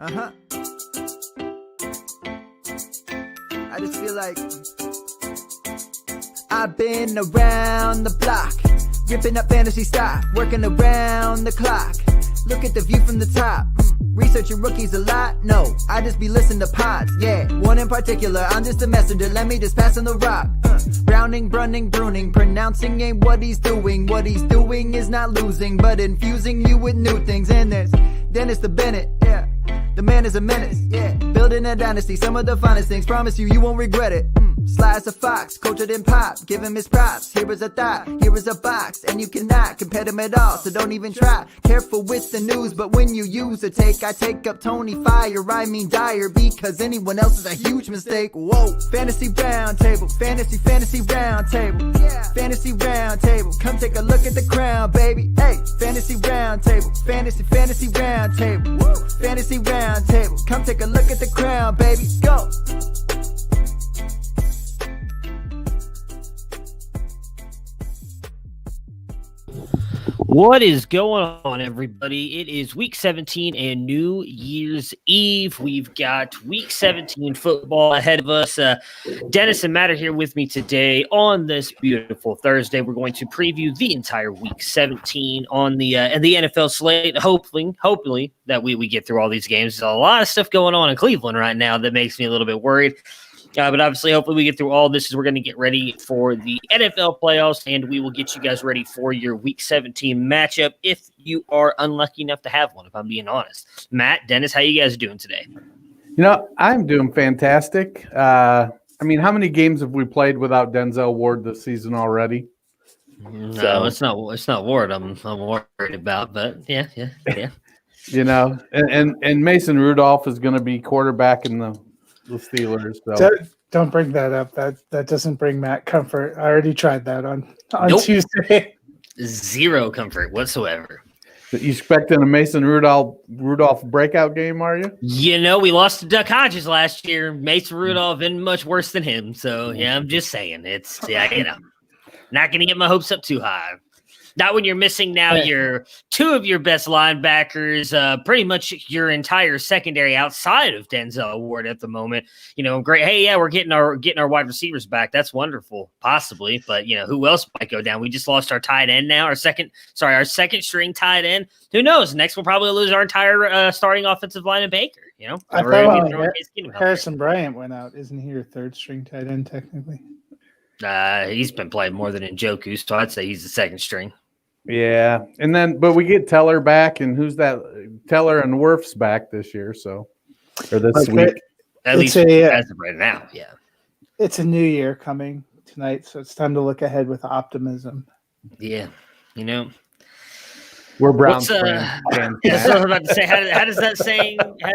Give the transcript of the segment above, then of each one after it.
I just feel like I've been around the block, ripping up fantasy stock, working around the clock. Look at the view from the top. Researching rookies a lot? No, I just be listening to pods. Yeah, one in particular, I'm just a messenger. Let me just pass on the rock. Browning, brunning, pruning, pronouncing ain't what he's doing. What he's doing is not losing, but infusing you with new things. And there's Dennis the Bennett, yeah. The man is a menace, yeah. Building a dynasty, some of the finest things. Promise you, you won't regret it. Sly as a fox, cultured in pop. Give him his props. Here is a thought, here is a box. And you cannot compare them at all, so don't even try. Careful with the news, but when you use a take, I take up Tony Fire. I mean Dyer, because anyone else is a huge mistake. Whoa, fantasy round table, fantasy round table. Yeah. Fantasy round table, come take a look at the crown, baby. Hey, fantasy round table, fantasy round table. Woo. Fantasy round table, come take a look at the crown, baby. Go. What is going on, everybody? It is week 17 and New Year's Eve. We've got week 17 football ahead of us. Dennis and Matt are here with me today on this beautiful Thursday. We're going to preview the entire week 17 on the NFL slate. Hopefully that we get through all these games. There's a lot of stuff going on in Cleveland right now that makes me a little bit worried. But obviously, hopefully we get through all this as we're going to get ready for the NFL playoffs, and we will get you guys ready for your Week 17 matchup if you are unlucky enough to have one, if I'm being honest. Matt, Dennis, how you guys doing today? You know, I'm doing fantastic. I mean, how many games have we played without Denzel Ward this season already? No, it's not Ward I'm worried about, but yeah. You know, and Mason Rudolph is going to be quarterback in the Steelers. So don't bring that up. That doesn't bring Matt comfort. I already tried that on Nope. Tuesday. Zero comfort whatsoever. You expecting a Mason Rudolph breakout game, are you? You know, we lost to Duck Hodges last year. Mason Rudolph isn't much worse than him. So yeah, I'm just saying not going to get my hopes up too high. Not when you're missing now your two of your best linebackers, pretty much your entire secondary outside of Denzel Ward at the moment. You know, great. Hey, yeah, we're getting our wide receivers back. That's wonderful, possibly. But you know, who else might go down? We just lost our tight end now. Our second string tight end. Who knows? Next, we'll probably lose our entire starting offensive line of Baker. You know, I thought Harrison Bryant went out. Isn't he your third string tight end technically? He's been playing more than Njoku, so I'd say he's the second string. Yeah, but we get Teller back, and who's that? Teller and Wirf's back this year, or this week. At least as of right now, yeah. It's a new year coming tonight, so it's time to look ahead with optimism. Yeah, you know. We're Browns fans. Yeah, that's what I was about to say. How does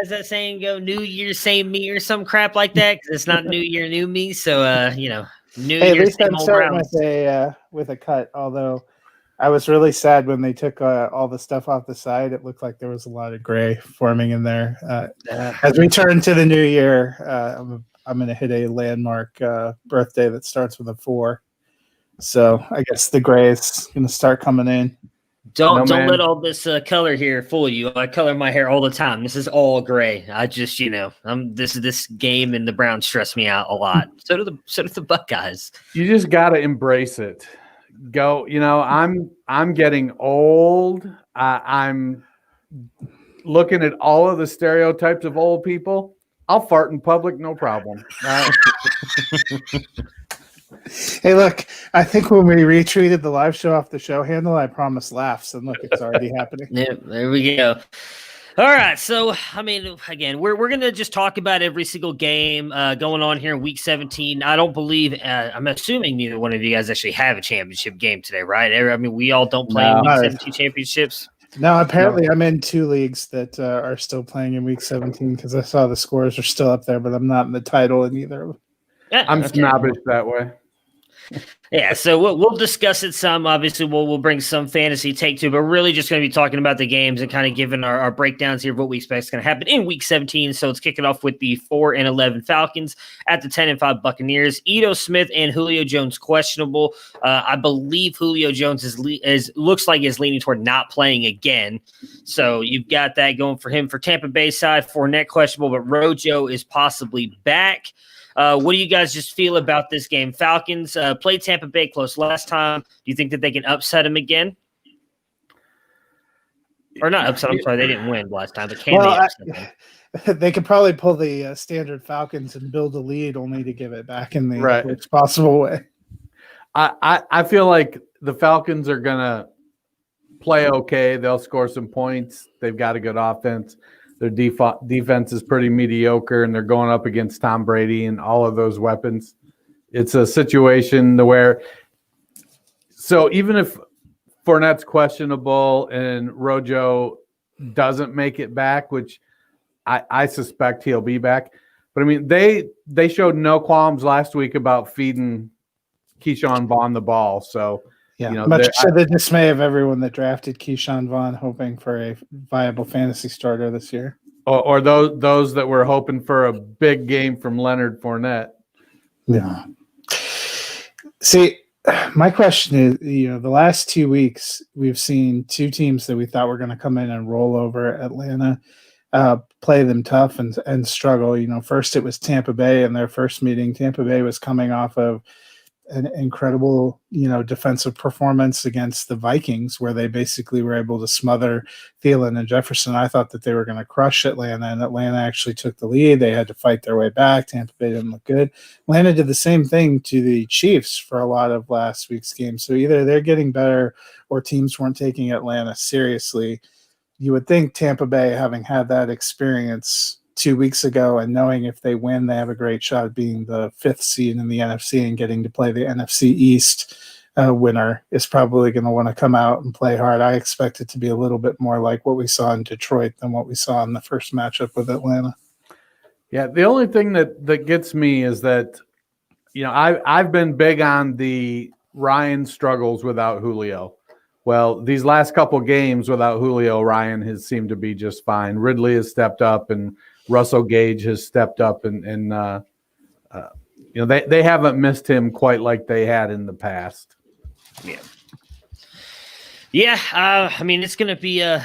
that saying go? New Year, same me, or some crap like that? Because it's not New Year, new me. So you know, New Year. At least I'm starting with a cut. Although I was really sad when they took all the stuff off the side. It looked like there was a lot of gray forming in there. As we turn to the new year, I'm going to hit a landmark birthday that starts with a 4. So I guess the gray is going to start coming in. Don't let all this color here fool you. I color my hair all the time. This is all gray. I just, this game and the Browns stress me out a lot. So do the Buckeyes. You just got to embrace it. Go. You know, I'm getting old. I'm looking at all of the stereotypes of old people. I'll fart in public, no problem. Hey, look, I think when we retweeted the live show off the show handle, I promised laughs, and look, it's already happening. Yeah, there we go. All right, so, I mean, again, we're going to just talk about every single game going on here in Week 17. I don't believe I'm assuming neither one of you guys actually have a championship game today, right? I mean, we all don't play in Week 17 championships. No, apparently I'm in 2 leagues that are still playing in Week 17 because I saw the scores are still up there, but I'm not in the title in either of them. I'm snobbish that way. Yeah, so we'll discuss it some. Obviously, we'll bring some fantasy take to, but really just going to be talking about the games and kind of giving our breakdowns here of what we expect is going to happen in Week 17. So let's kick it off with the 4-11 Falcons at the 10-5 Buccaneers. Ito Smith and Julio Jones questionable. I believe Julio Jones looks like is leaning toward not playing again. So you've got that going for him. For Tampa Bay side, Fournette questionable, but Rojo is possibly back. What do you guys just feel about this game? Falcons played Tampa Bay close last time. Do you think that they can upset them again? Or not upset, I'm sorry, they didn't win last time, but can they upset them? They could probably pull the standard Falcons and build a lead only to give it back in the worst possible way. I feel like the Falcons are going to play okay. They'll score some points. They've got a good offense. Their defense is pretty mediocre, and they're going up against Tom Brady and all of those weapons. It's a situation where – so even if Fournette's questionable and Rojo doesn't make it back, which I suspect he'll be back. But, I mean, they showed no qualms last week about feeding Keyshawn Vaughn the ball. So, yeah, much to the dismay of everyone that drafted Keyshawn Vaughn, hoping for a viable fantasy starter this year. Or those that were hoping for a big game from Leonard Fournette. Yeah. See, my question is, the last 2 weeks we've seen two teams that we thought were going to come in and roll over Atlanta, play them tough and struggle. First it was Tampa Bay in their first meeting. Tampa Bay was coming off of an incredible, defensive performance against the Vikings, where they basically were able to smother Thielen and Jefferson. I thought that they were going to crush Atlanta, and Atlanta actually took the lead. They had to fight their way back. Tampa Bay didn't look good. Atlanta did the same thing to the Chiefs for a lot of last week's game. So either they're getting better or teams weren't taking Atlanta seriously. You would think Tampa Bay, having had that experience 2 weeks ago and knowing if they win, they have a great shot at being the 5th seed in the NFC and getting to play the NFC East winner, is probably going to want to come out and play hard. I expect it to be a little bit more like what we saw in Detroit than what we saw in the first matchup with Atlanta. Yeah, the only thing that gets me is that, I've been big on the Ryan struggles without Julio. Well, these last couple games without Julio, Ryan has seemed to be just fine. Ridley has stepped up, and Russell Gage has stepped up, and they haven't missed him quite like they had in the past. Yeah. I mean, it's going to be a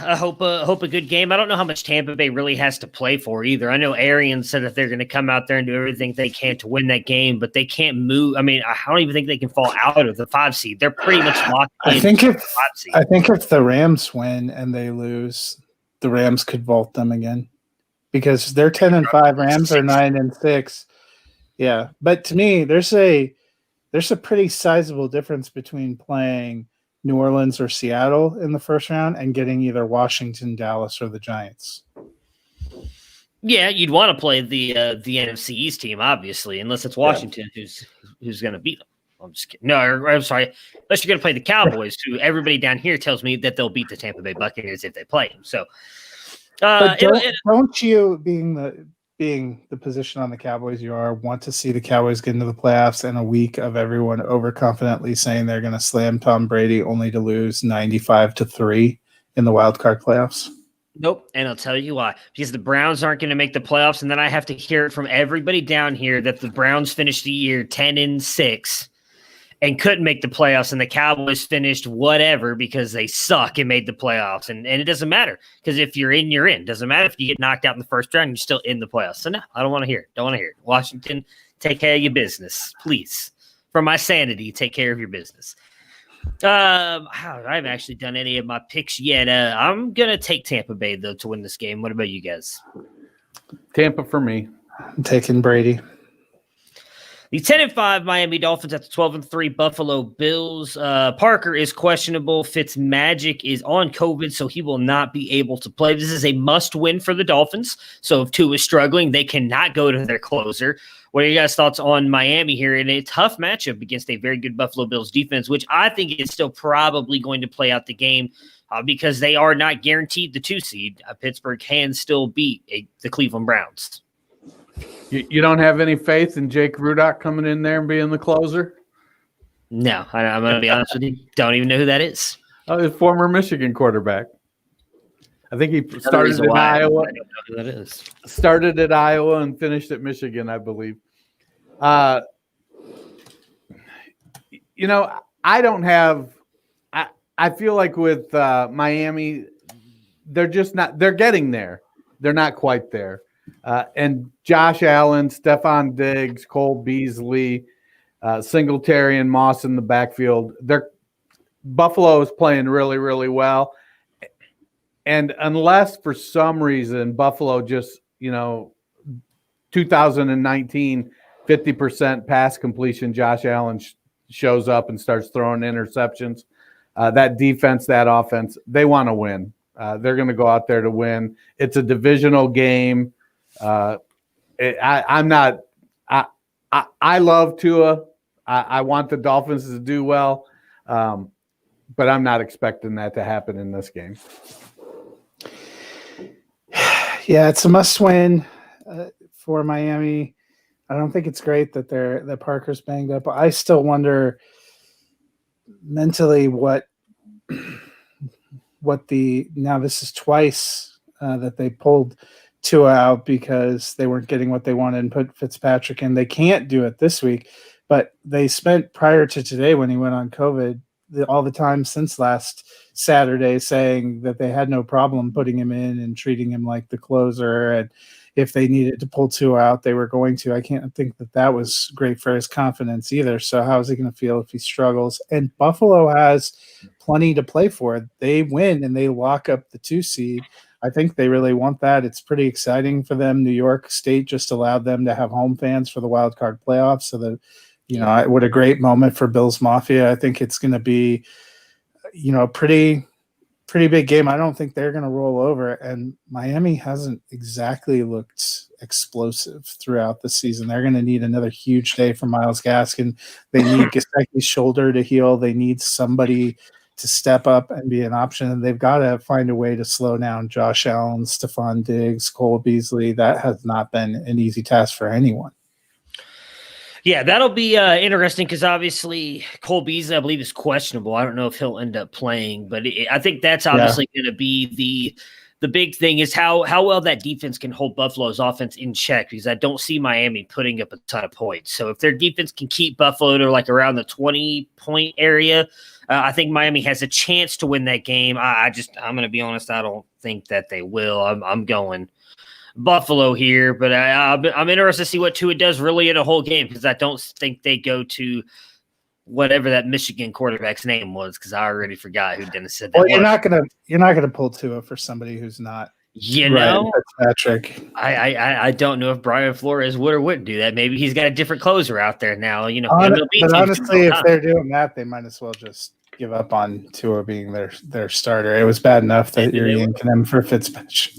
good game. I don't know how much Tampa Bay really has to play for either. I know Arian said that they're going to come out there and do everything they can to win that game, but they can't move. I mean, I don't even think they can fall out of the 5 seed. They're pretty much locked in. I think if the Rams win and they lose, the Rams could vault them again, because they're 10-5. Rams are 9-6. Yeah, but to me, there's a pretty sizable difference between playing New Orleans or Seattle in the first round and getting either Washington, Dallas, or the Giants. Yeah, you'd want to play the NFC East team, obviously, unless it's Washington who's going to beat them. I'm just kidding. No, I'm sorry. Unless you're going to play the Cowboys, who everybody down here tells me that they'll beat the Tampa Bay Buccaneers if they play them. So, don't you, being the position on the Cowboys you are, want to see the Cowboys get into the playoffs in a week of everyone overconfidently saying they're going to slam Tom Brady only to lose 95-3 in the wild card playoffs? Nope. And I'll tell you why. Because the Browns aren't going to make the playoffs, and then I have to hear it from everybody down here that the Browns finished the year 10-6 and couldn't make the playoffs, and the Cowboys finished whatever because they suck and made the playoffs. And it doesn't matter, because if you're in, you're in. Doesn't matter if you get knocked out in the first round, you're still in the playoffs. So no, I don't want to hear it. Don't want to hear it. Washington, take care of your business, please. For my sanity, take care of your business. I haven't actually done any of my picks yet. I'm going to take Tampa Bay, though, to win this game. What about you guys? Tampa for me. I'm taking Brady. The 10-5 Miami Dolphins at the 12-3 Buffalo Bills. Parker is questionable. Fitzmagic is on COVID, so he will not be able to play. This is a must-win for the Dolphins. So if Tua is struggling, they cannot go to their closer. What are your guys' thoughts on Miami here in a tough matchup against a very good Buffalo Bills defense, which I think is still probably going to play out the game because they are not guaranteed the 2 seed. Pittsburgh can still beat the Cleveland Browns. You don't have any faith in Jake Rudock coming in there and being the closer? No, I'm going to be honest with you. Don't even know who that is. Oh, his former Michigan quarterback. I think he Another started reason in why I don't Iowa. know who that is. Started at Iowa and finished at Michigan, I believe. You know, I don't have. I feel like with Miami, they're just not. They're getting there. They're not quite there. And Josh Allen, Stephon Diggs, Cole Beasley, Singletary, and Moss in the backfield. Buffalo is playing really, really well. And unless for some reason Buffalo just, 2019, 50% pass completion, Josh Allen shows up and starts throwing interceptions. That defense, that offense, they want to win. They're going to go out there to win. It's a divisional game. I love Tua. I want the Dolphins to do well, but I'm not expecting that to happen in this game. Yeah, it's a must-win for Miami. I don't think it's great that Parker's banged up. I still wonder mentally what now this is twice that they pulled Tua out because they weren't getting what they wanted and put Fitzpatrick in. They can't do it this week, but they spent prior to today when he went on COVID all the time since last Saturday saying that they had no problem putting him in and treating him like the closer. And if they needed to pull Tua out, they were going to. I can't think that was great for his confidence either. So how is he going to feel if he struggles? And Buffalo has plenty to play for. They win and they lock up the 2 seed. I think they really want that. It's pretty exciting for them. New York State just allowed them to have home fans for the wild card playoffs. So that, what a great moment for Bills Mafia. I think it's going to be, a pretty big game. I don't think they're going to roll over. And Miami hasn't exactly looked explosive throughout the season. They're going to need another huge day from Myles Gaskin. They need Gesicki's shoulder to heal. They need somebody to step up and be an option. And they've got to find a way to slow down Josh Allen, Stephon Diggs, Cole Beasley. That has not been an easy task for anyone. Yeah, that'll be interesting because obviously Cole Beasley, I believe, is questionable. I don't know if he'll end up playing, but I think that's obviously going to be the big thing is how well that defense can hold Buffalo's offense in check, because I don't see Miami putting up a ton of points. So if their defense can keep Buffalo to like around the 20-point area, I think Miami has a chance to win that game. I'm going to be honest, I don't think that they will. I'm going Buffalo here, but I'm interested to see what Tua does really in a whole game, because I don't think they go to whatever that Michigan quarterback's name was, because I already forgot who Dennis said that. Well, you're not gonna pull Tua for somebody who's not. Patrick. I don't know if Brian Flores would or wouldn't do that. Maybe he's got a different closer out there now. But honestly, if they're doing that, they might as well just give up on Tua being their starter. It was bad enough that you're yanking him for Fitzpatrick.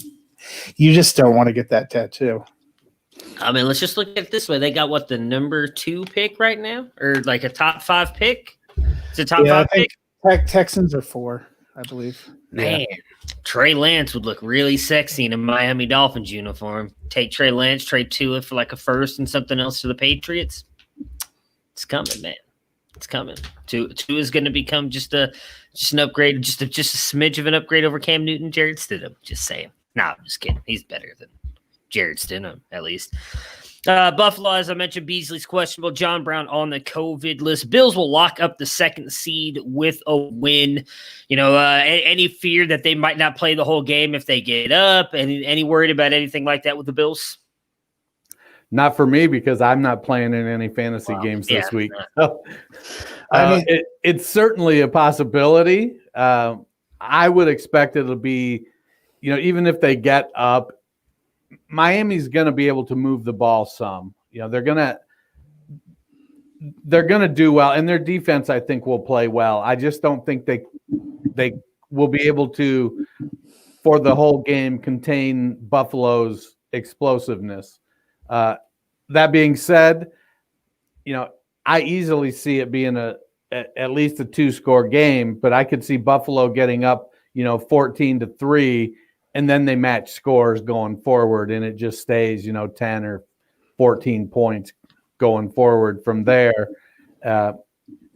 You just don't want to get that tattoo. I mean, let's just look at it this way. They got the number 2 pick right now, or like a top 5 pick? It's a top 5 pick? Texans are 4, I believe. Man, Trey Lance would look really sexy in a Miami Dolphins uniform. Take Trey Lance, trade Tua for like a first and something else to the Patriots. It's coming, man. It's coming. Tua is going to become just an upgrade, just a smidge of an upgrade over Cam Newton, Jarrett Stidham. Just saying. No, I'm just kidding. He's better than Jarrett Stidham, at least. Buffalo, as I mentioned, Beasley's questionable. John Brown on the COVID list. Bills will lock up the 2nd seed with a win. Any fear that they might not play the whole game if they get up? Any worried about anything like that with the Bills? Not for me, because I'm not playing in any fantasy games this week. It's certainly a possibility. I would expect it'll be, even if they get up, Miami's going to be able to move the ball some. They're going to do well, and their defense, I think, will play well. I just don't think they will be able to, for the whole game, contain Buffalo's explosiveness. That being said, I easily see it being at least a 2-score game, but I could see Buffalo getting up, 14-3. And then they match scores going forward, and it just stays, 10 or 14 points going forward from there.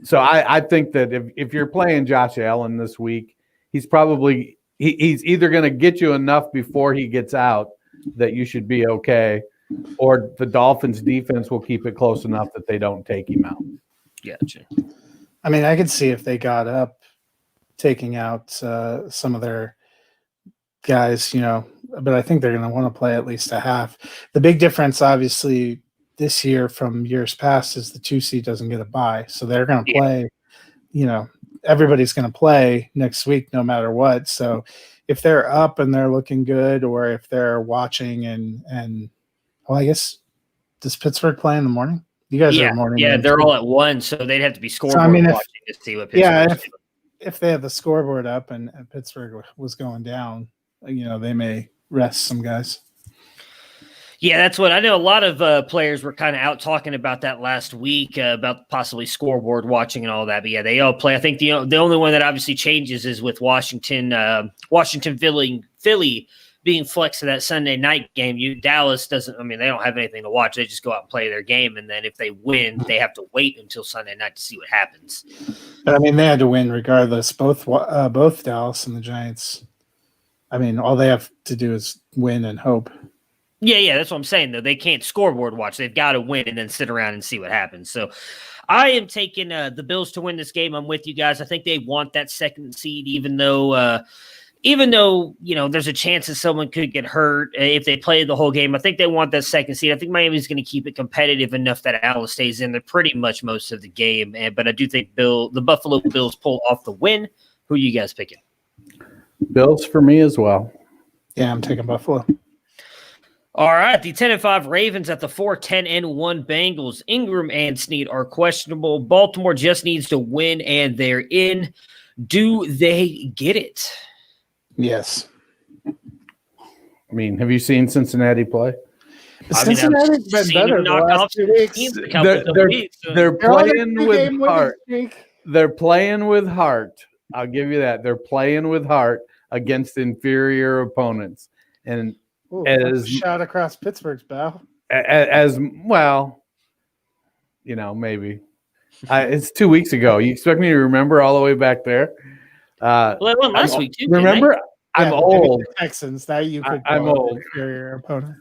So I think that if you're playing Josh Allen this week, he's probably he's either going to get you enough before he gets out that you should be okay, or the Dolphins defense will keep it close enough that they don't take him out. Gotcha. I mean, I could see if they got up taking out some of their guys, but I think they're going to want to play at least a half. The big difference, obviously, this year from years past is the 2 seed doesn't get a bye. So they're going to play, everybody's going to play next week no matter what. So if they're up and they're looking good, or if they're watching and well, I guess, does Pittsburgh play in the morning? You guys are morning. Yeah, they're all at 1, so they'd have to be scoreboard watching to see what Pittsburgh. Yeah, if they have the scoreboard up and Pittsburgh was going down, they may rest some guys. Yeah, that's what I know. A lot of players were kind of out talking about that last week, about possibly scoreboard watching and all that. But yeah, they all play. I think the only one that obviously changes is with Washington, Philly being flexed to that Sunday night game. Dallas doesn't. I mean, they don't have anything to watch. They just go out and play their game, and then if they win, they have to wait until Sunday night to see what happens. But I mean, they had to win regardless. Both Dallas and the Giants. I mean, all they have to do is win and hope. Yeah, that's what I'm saying, though. They can't scoreboard watch. They've got to win and then sit around and see what happens. So I am taking the Bills to win this game. I'm with you guys. I think they want that second seed, even though there's a chance that someone could get hurt if they play the whole game. I think they want that second seed. I think Miami's going to keep it competitive enough that Allen stays in there pretty much most of the game. But I do think the Buffalo Bills pull off the win. Who are you guys picking? Bills for me as well. Yeah, I'm taking Buffalo. All right, the 10-5 Ravens at the 4-10-1 Bengals. Ingram and Snead are questionable. Baltimore just needs to win, and they're in. Do they get it? Yes. I mean, have you seen Cincinnati play? Cincinnati's been better the last 2 weeks. They're playing with heart. They're playing with heart. I'll give you that. They're playing with heart against inferior opponents. And as shot across Pittsburgh's bow. As well, maybe. It's 2 weeks ago. You expect me to remember all the way back there? Well, they won last week too. Remember, I'm old. Texans. Now you could. I'm old. Your opponent.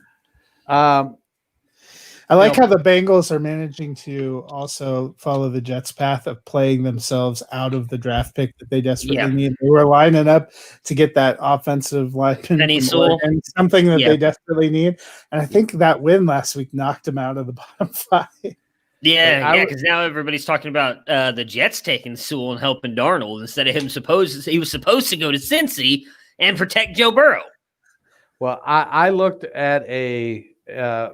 I like how the Bengals are managing to also follow the Jets' path of playing themselves out of the draft pick that they desperately need. They were lining up to get that offensive lineman and something that they desperately need. And I think that win last week knocked them out of the bottom 5. Yeah, because now everybody's talking about the Jets taking Sewell and helping Darnold instead of he was supposed to go to Cincy and protect Joe Burrow. Well, I looked at a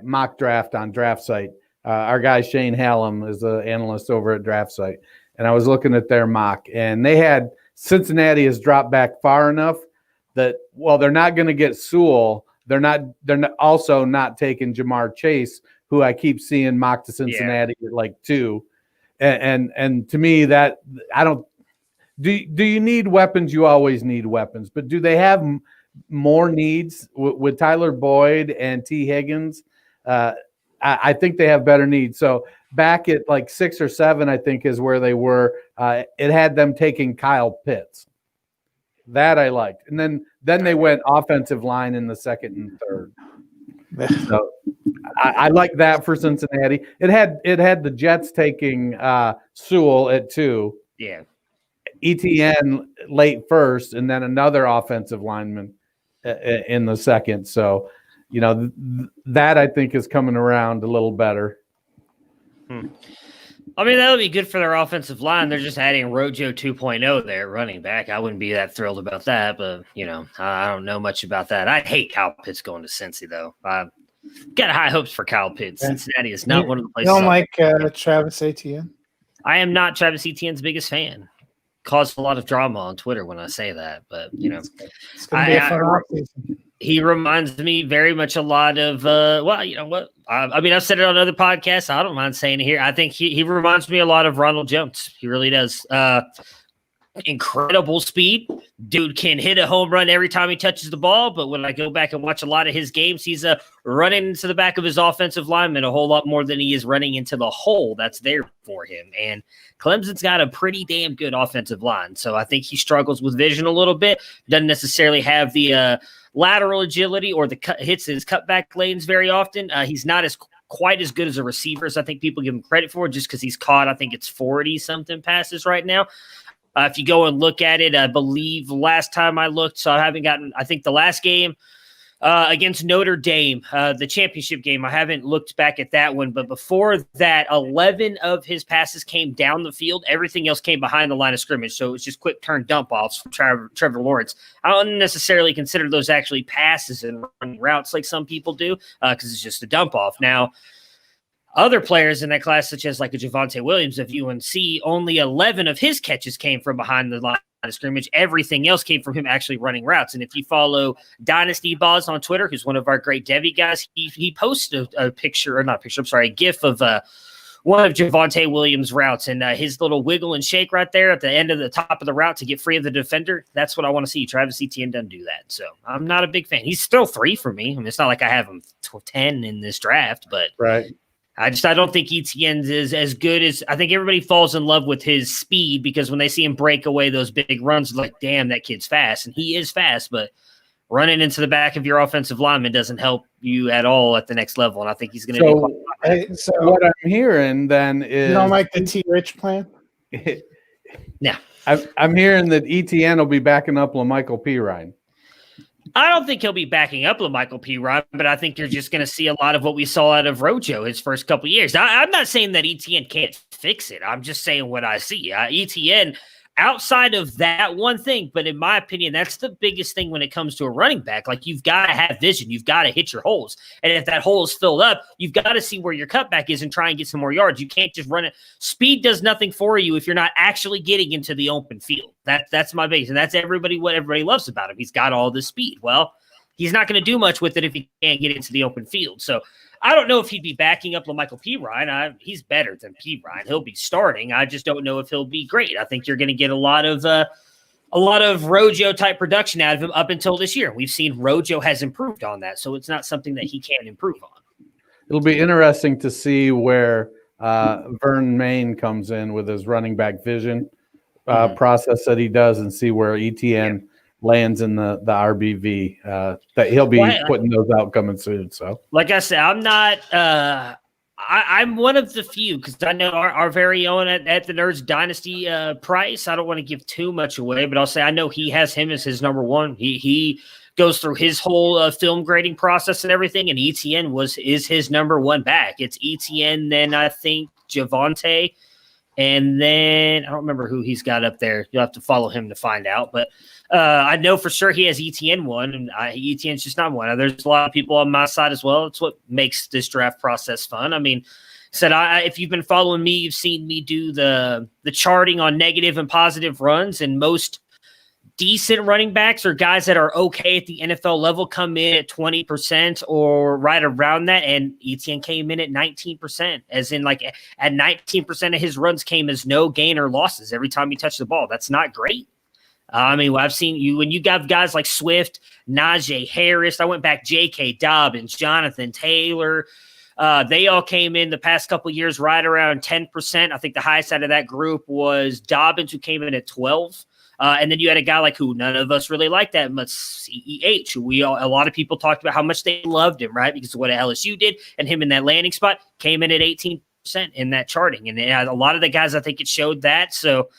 mock draft on Draft Site. Our guy Shane Hallam is an analyst over at Draft Site, and I was looking at their mock, and they had Cincinnati has dropped back far enough that they're not going to get Sewell. They're also not taking Jamar Chase, who I keep seeing mocked to Cincinnati at like 2. And to me, that I don't. Do you need weapons? You always need weapons, but do they have more needs with Tyler Boyd and T. Higgins? I think they have better needs. So back at like 6 or 7, I think is where they were. It had them taking Kyle Pitts. That I liked, and then they went offensive line in the 2nd and 3rd. So I like that for Cincinnati. It had the Jets taking Sewell at 2. Yeah. ETN late 1st, and then another offensive lineman in the 2nd. So, that I think is coming around a little better. I mean, that would be good for their offensive line. They're just adding Rojo 2.0 there, running back. I wouldn't be that thrilled about that, but, I don't know much about that. I hate Kyle Pitts going to Cincy, though. I've got high hopes for Kyle Pitts. Cincinnati is not one of the places. You don't like Travis Etienne? I am not Travis Etienne's biggest fan. Caused a lot of drama on Twitter when I say that, but, it's going to be a fun offseason. He reminds me very much a lot of, you know what? I've said it on other podcasts. I don't mind saying it here. I think he reminds me a lot of Ronald Jones. He really does. incredible speed. Dude can hit a home run every time he touches the ball, but when I go back and watch a lot of his games, he's running into the back of his offensive lineman a whole lot more than he is running into the hole that's there for him. And Clemson's got a pretty damn good offensive line, so I think he struggles with vision a little bit. Doesn't necessarily have the lateral agility or the hits his cutback lanes very often. He's not quite as good as a receiver as I think people give him credit for, just because he's caught, I think it's 40-something passes right now. If you go and look at it, I believe last time I looked, so I think the last game against Notre Dame, the championship game, I haven't looked back at that one, but before that, 11 of his passes came down the field. Everything else came behind the line of scrimmage, so it was just quick turn dump offs from Trevor Lawrence. I don't necessarily consider those actually passes and running routes like some people do, because it's just a dump off. Now, other players in that class, such as like a Javonte Williams of UNC, only 11 of his catches came from behind the line of scrimmage. Everything else came from him actually running routes. And if you follow Dynasty Boz on Twitter, who's one of our great Debbie guys, he posted a GIF of one of Javonte Williams' routes, and his little wiggle and shake right there at the end of the top of the route to get free of the defender. That's what I want to see. Travis Etienne doesn't do that. So I'm not a big fan. He's still 3 for me. I mean, it's not like I have him 10 in this draft, but right. I don't think Etienne is as good as – I think everybody falls in love with his speed, because when they see him break away those big runs, like, damn, that kid's fast. And he is fast, but running into the back of your offensive lineman doesn't help you at all at the next level. And I think he's going to do so what I'm hearing then is – you don't like the T-Rich plan? No. I'm hearing that Etienne will be backing up LaMichael Pirine. I don't think he'll be backing up LaMichael Pirine, but I think you're just going to see a lot of what we saw out of Rojo his first couple of years. I'm not saying that Etienne can't fix it. I'm just saying what I see. Etienne, outside of that one thing, but in my opinion, that's the biggest thing when it comes to a running back. Like, you've got to have vision. You've got to hit your holes. And if that hole is filled up, you've got to see where your cutback is and try and get some more yards. You can't just run it. Speed does nothing for you if you're not actually getting into the open field. That's my base. And that's what everybody loves about him. He's got all this speed. Well, he's not going to do much with it if he can't get into the open field. So I don't know if he'd be backing up LaMichael Pirine. He's better than Pirine. He'll be starting. I just don't know if he'll be great. I think you're going to get a lot of Rojo type production out of him up until this year. We've seen Rojo has improved on that, so it's not something that he can't improve on. It'll be interesting to see where Vern Main comes in with his running back vision process that he does, and see where Etienne lands in the RBV. That he'll be putting those out coming soon. So, like I said, I'm not. I'm one of the few, because I know our very own at the Nerds Dynasty Price. I don't want to give too much away, but I'll say I know he has him as his number one. He goes through his whole film grading process and everything, and Etienne is his number one back. It's Etienne, then I think Javonte. And then I don't remember who he's got up there. You'll have to follow him to find out. But I know for sure he has Etienne one, and Etienne's just not one. There's a lot of people on my side as well. It's what makes this draft process fun. I mean, if you've been following me, you've seen me do the charting on negative and positive runs, and most decent running backs or guys that are okay at the NFL level come in at 20% or right around that. And Etienne came in at 19%, as in like at 19% of his runs came as no gain or losses every time he touched the ball. That's not great. I mean, I've seen you when you got guys like Swift, Najee Harris. I went back, J.K. Dobbins, Jonathan Taylor. They all came in the past couple of years right around 10%. I think the highest out of that group was Dobbins, who came in at 12. And then you had a guy like who none of us really liked that much, CEH, who a lot of people talked about how much they loved him, right? Because of what LSU did, and him in that landing spot came in at 18% in that charting. And a lot of the guys, I think it showed that. So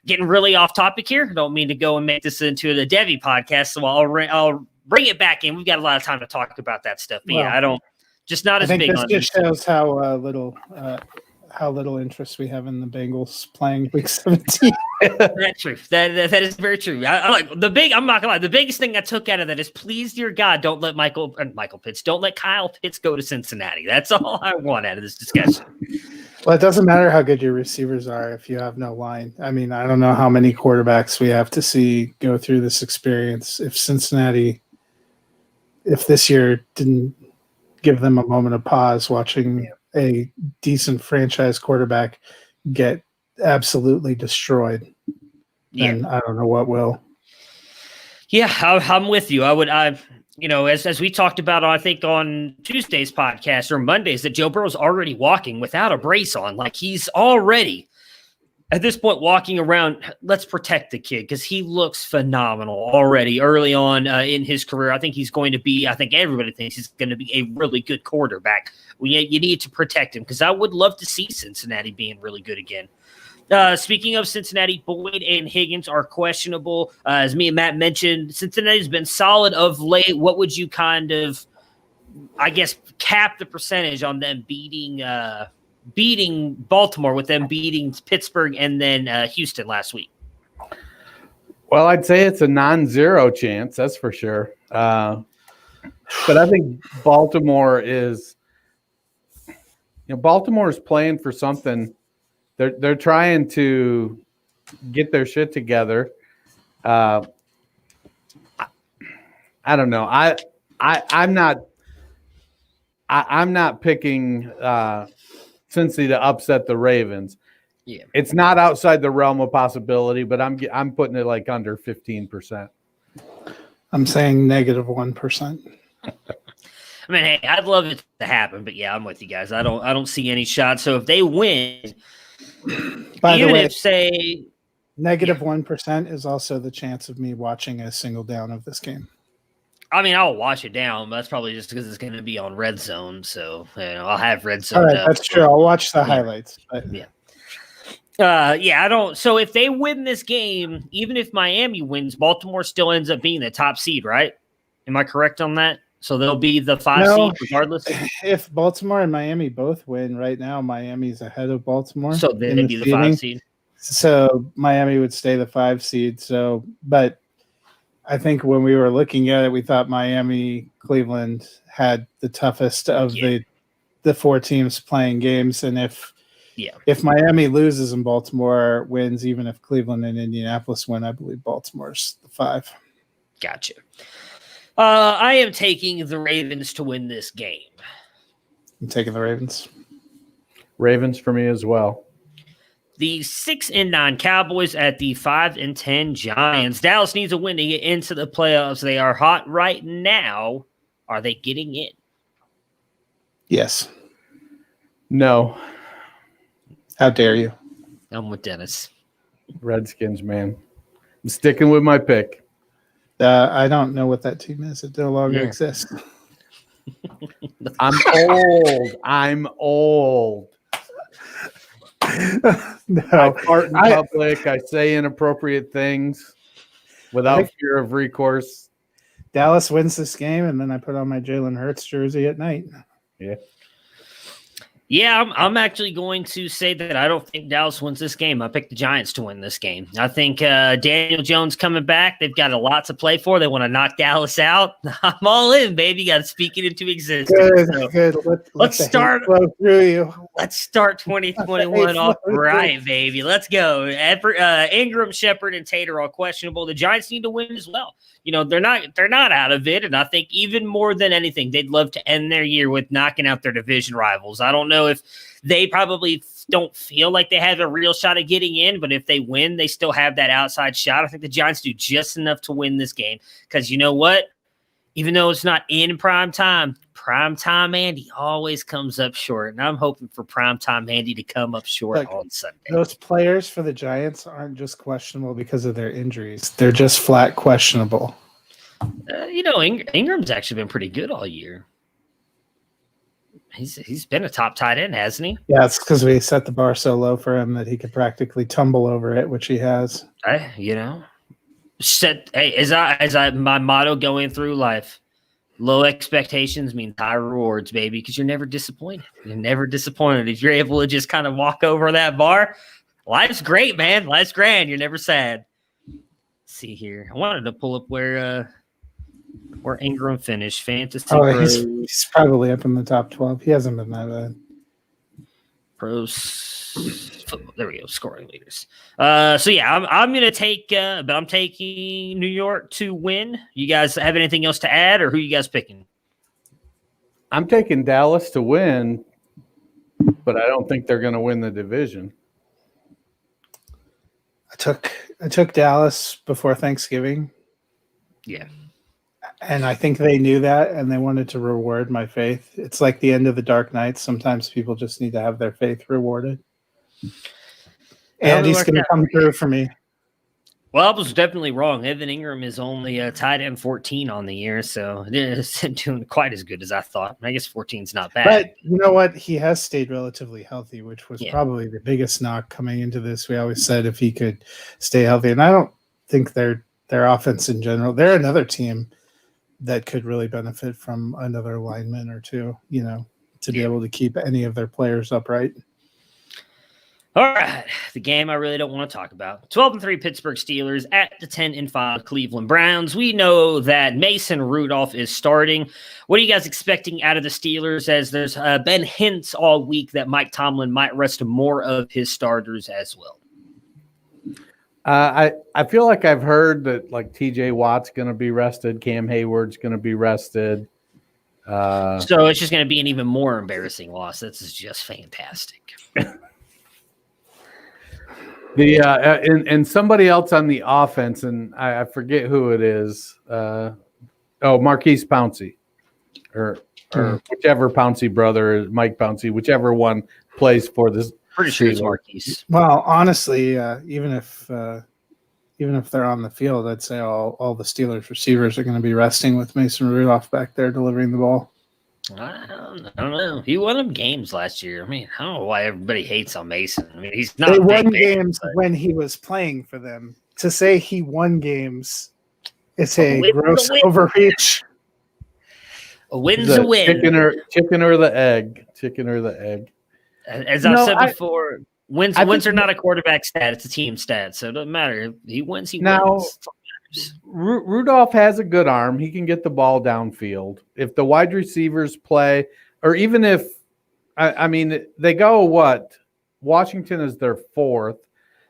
getting really off topic here. I don't mean to go and make this into the Devi podcast, so I'll bring it back in. We've got a lot of time to talk about that stuff. But yeah, I don't just not as big on this. Just shows how little interest we have in the Bengals playing Week 17. That's true. That is very true. I like I'm not gonna lie. The biggest thing I took out of that is, please, dear God, don't let don't let Kyle Pitts go to Cincinnati. That's all I want out of this discussion. Well, it doesn't matter how good your receivers are if you have no line. I mean, I don't know how many quarterbacks we have to see go through this experience. If this year didn't give them a moment of pause watching a decent franchise quarterback get absolutely destroyed. then I don't know what will. Yeah, I'm with you. As we talked about, I think on Tuesday's podcast or Mondays, that Joe Burrow's already walking without a brace on. Like he's already at this point walking around. Let's protect the kid because he looks phenomenal already early on in his career. I think everybody thinks he's going to be a really good quarterback. You need to protect him because I would love to see Cincinnati being really good again. Speaking of Cincinnati, Boyd and Higgins are questionable. As me and Matt mentioned, Cincinnati's been solid of late. What would you kind of, cap the percentage on them beating Baltimore with them beating Pittsburgh and then Houston last week? Well, I'd say it's a non-zero chance, that's for sure. But I think Baltimore is playing for something. They're trying to get their shit together. I don't know. I'm not picking Cincy to upset the Ravens. Yeah, it's not outside the realm of possibility, but I'm putting it like under 15%. I'm saying -1%. I mean, hey, I'd love it to happen, but yeah, I'm with you guys. I don't see any shot. So if they win, By the way, -1% is also the chance of me watching a single down of this game. I mean, I'll watch it down, but that's probably just because it's going to be on Red Zone. So I'll have Red Zone. All right, that's true. I'll watch the highlights. But. I don't. So if they win this game, even if Miami wins, Baltimore still ends up being the top seed, right? Am I correct on that? So they'll be the 5 seed regardless. If Baltimore and Miami both win right now, Miami's ahead of Baltimore. So then they'd be the 5 seed. So Miami would stay the 5 seed. So, but I think when we were looking at it, we thought Miami, Cleveland had the toughest of the 4 teams playing games. And if Miami loses and Baltimore wins, even if Cleveland and Indianapolis win, I believe Baltimore's the 5. Gotcha. I am taking the Ravens to win this game. I'm taking the Ravens. Ravens for me as well. The 6-9 Cowboys at the 5-10 Giants. Dallas needs a win to get into the playoffs. They are hot right now. Are they getting in? Yes. No. How dare you? I'm with Dennis. Redskins, man. I'm sticking with my pick. I don't know what that team is. It no longer exists. I'm old. No. I fart in public. I say inappropriate things without fear of recourse. Dallas wins this game, and then I put on my Jalen Hurts jersey at night. Yeah. Yeah, I'm actually going to say that I don't think Dallas wins this game. I picked the Giants to win this game. I think Daniel Jones coming back. They've got a lot to play for. They want to knock Dallas out. I'm all in, baby. Got to speak it into existence. Good. Let's start. Flow through you. Let's start 2021 off right, baby. Let's go. Ingram, Shepard, and Tate are all questionable. The Giants need to win as well. They're not out of it, and I think even more than anything, they'd love to end their year with knocking out their division rivals. I don't know if they probably don't feel like they have a real shot at getting in, but if they win, they still have that outside shot. I think the Giants do just enough to win this game because you know what? Even though it's not in prime time Andy always comes up short, and I'm hoping for prime time Andy to come up short on Sunday. Those players for the Giants aren't just questionable because of their injuries. They're just flat questionable. Ingram's actually been pretty good all year. He's been a top tight end, hasn't he? Yeah, it's because we set the bar so low for him that he could practically tumble over it, which he has. My motto going through life. Low expectations mean high rewards, baby, because you're never disappointed. You're never disappointed. If you're able to just kind of walk over that bar, life's great, man. Life's grand. You're never sad. Let's see here. I wanted to pull up where Ingram finished. Fantasy Pros. He's probably up in the top 12. He hasn't been that bad. There we go. Scoring leaders. I'm going to take, but I'm taking New York to win. You guys have anything else to add, or who you guys picking? I'm taking Dallas to win, but I don't think they're going to win the division. I took I took Dallas before Thanksgiving. Yeah. And I think they knew that, and they wanted to reward my faith. It's like the end of the Dark Knight. Sometimes people just need to have their faith rewarded. And he's going to come through for me. Well, I was definitely wrong. Evan Ingram is only tied at 14 on the year, so it isn't doing quite as good as I thought. I guess 14 is not bad. But you know what? He has stayed relatively healthy, which was probably the biggest knock coming into this. We always said if he could stay healthy. And I don't think their offense in general, they're another team that could really benefit from another lineman or two, to be able to keep any of their players upright. All right, the game I really don't want to talk about. 12-3 Pittsburgh Steelers at the 10-5 Cleveland Browns. We know that Mason Rudolph is starting. What are you guys expecting out of the Steelers, as there's been hints all week that Mike Tomlin might rest more of his starters as well? I feel like I've heard that like TJ Watt's going to be rested, Cam Hayward's going to be rested. So it's just going to be an even more embarrassing loss. This is just fantastic. And somebody else on the offense, and I forget who it is. Marquise Pouncey, or whichever Pouncey brother, Mike Pouncey, whichever one plays for this. Pretty sure it's Marquise. Well, honestly, even if they're on the field, I'd say all the Steelers receivers are going to be resting with Mason Rudolph back there delivering the ball. I don't know. He won them games last year. I mean, I don't know why everybody hates on Mason. I mean, he's not. They won games when he was playing for them. To say he won games, it's a gross overreach. A win's a win. Chicken or the egg. Chicken or the egg. As I've said before, wins are not a quarterback stat; it's a team stat. So it doesn't matter. He wins. Wins. Rudolph has a good arm. He can get the ball downfield. If the wide receivers play, or even if, they go what? Washington is their fourth.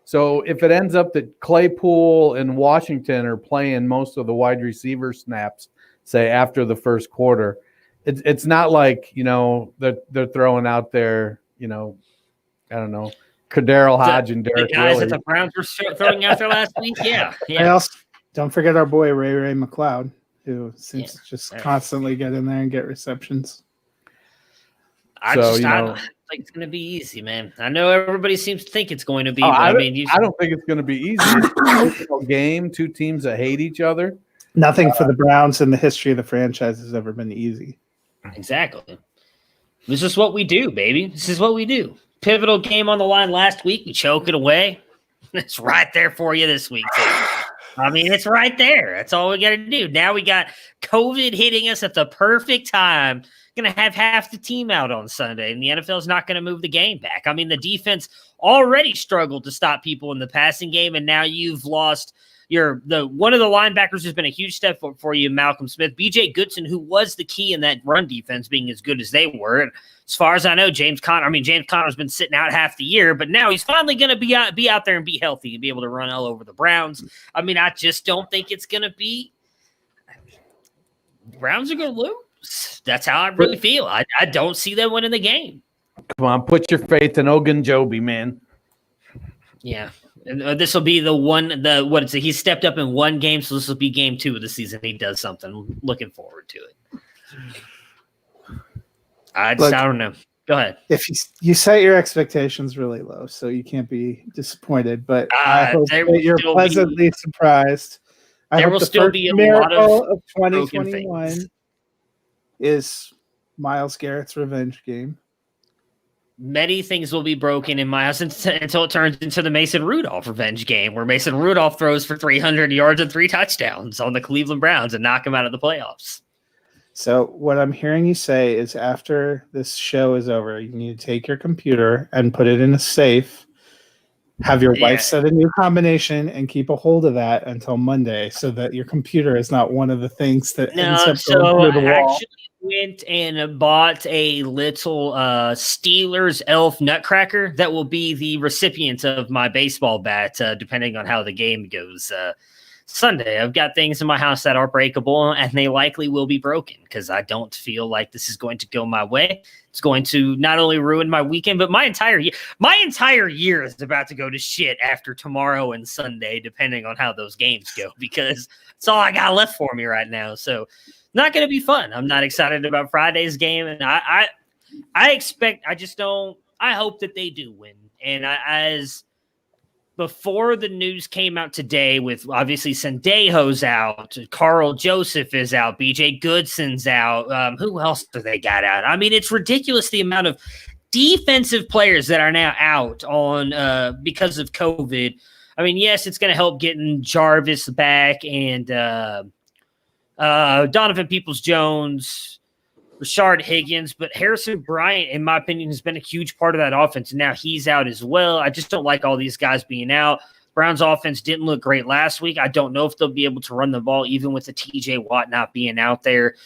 So if it ends up that Claypool and Washington are playing most of the wide receiver snaps, say after the first quarter, it's not like, they're throwing out there, I don't know, Kadarrell Hodge and Derek the guys Willie. That the Browns were throwing out there last week. Yeah. Don't forget our boy Ray McLeod, who seems to just constantly get in there and get receptions. I don't think it's going to be easy, man. I know everybody seems to think it's going to be. I don't think it's going to be easy. It's a game, two teams that hate each other. Nothing for the Browns in the history of the franchise has ever been easy. Exactly. This is what we do, baby. This is what we do. Pivotal game on the line last week. We choke it away. It's right there for you this week, too. It's right there. That's all we got to do. Now we got COVID hitting us at the perfect time. Going to have half the team out on Sunday, and the NFL is not going to move the game back. The defense already struggled to stop people in the passing game, and now you've lost one of the linebackers has been a huge step for you, Malcolm Smith. B.J. Goodson, who was the key in that run defense being as good as they were. And as far as I know, James Conner's been sitting out half the year, but now he's finally going to be out there and be healthy and be able to run all over the Browns. I just don't think it's going to be – Browns are going to lose. That's how I really feel. I don't see them winning the game. Come on, put your faith in Ogunjobi, man. Yeah. And this will be the one. He stepped up in one game, so this will be game 2 of the season. He does something. Looking forward to it. I don't know. Go ahead. If you set your expectations really low, so you can't be disappointed. But I hope that you're pleasantly surprised. There will still be a lot of 2021 is Myles Garrett's revenge game. Many things will be broken in my house until it turns into the Mason Rudolph revenge game, where Mason Rudolph throws for 300 yards and 3 touchdowns on the Cleveland Browns and knock them out of the playoffs. So what I'm hearing you say is after this show is over, you need to take your computer and put it in a safe, have your wife set a new combination, and keep a hold of that until Monday so that your computer is not one of the things that ends up going through the wall. Actually went and bought a little Steelers elf nutcracker that will be the recipient of my baseball bat, depending on how the game goes Sunday. I've got things in my house that are breakable, and they likely will be broken because I don't feel like this is going to go my way. It's going to not only ruin my weekend, but my entire year. My entire year is about to go to shit after tomorrow and Sunday, depending on how those games go, because it's all I got left for me right now. So not going to be fun. I'm not excited about Friday's game, and I hope that they do win. And as before the news came out today, with obviously Sendejo's out, Carl Joseph is out, BJ Goodson's out. Who else do they got out? I mean, it's ridiculous the amount of defensive players that are now out on because of COVID. I mean, yes, it's going to help getting Jarvis back and Donovan Peoples-Jones, Rashard Higgins, but Harrison Bryant, in my opinion, has been a huge part of that offense, and now he's out as well. I just don't like all these guys being out. Browns offense didn't look great last week. I don't know if they'll be able to run the ball, even with the TJ Watt not being out there.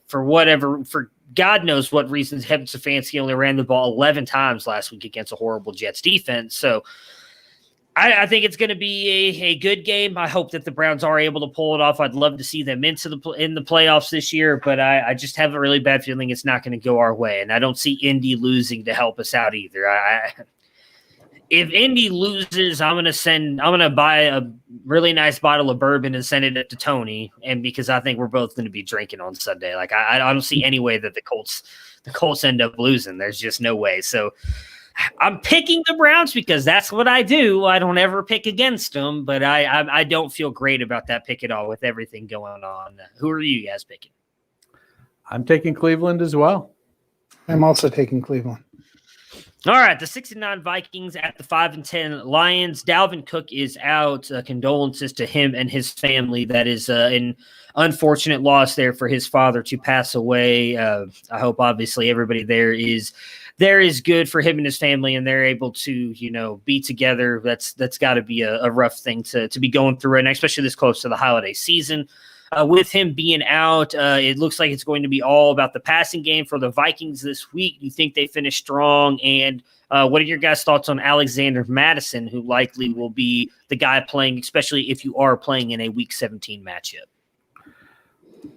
For God knows what reasons, Kevin Stefanski only ran the ball 11 times last week against a horrible Jets defense. So I think it's going to be a good game. I hope that the Browns are able to pull it off. I'd love to see them in the playoffs this year, but I just have a really bad feeling it's not going to go our way. And I don't see Indy losing to help us out either. If Indy loses, I'm going to buy a really nice bottle of bourbon and send it up to Tony. And because I think we're both going to be drinking on Sunday. Like I don't see any way that the Colts end up losing. There's just no way. So I'm picking the Browns because that's what I do. I don't ever pick against them, but I don't feel great about that pick at all with everything going on. Who are you guys picking? I'm taking Cleveland as well. I'm also taking Cleveland. All right, the 6-9 Vikings at the 5-10 Lions. Dalvin Cook is out. Condolences to him and his family. That is an unfortunate loss there for his father to pass away. I hope obviously everybody there is good for him and his family, and they're able to, be together. That's got to be a rough thing to be going through right now, especially this close to the holiday season. With him being out, it looks like it's going to be all about the passing game for the Vikings this week. You think they finish strong? And what are your guys' thoughts on Alexander Mattison, who likely will be the guy playing, especially if you are playing in a Week 17 matchup?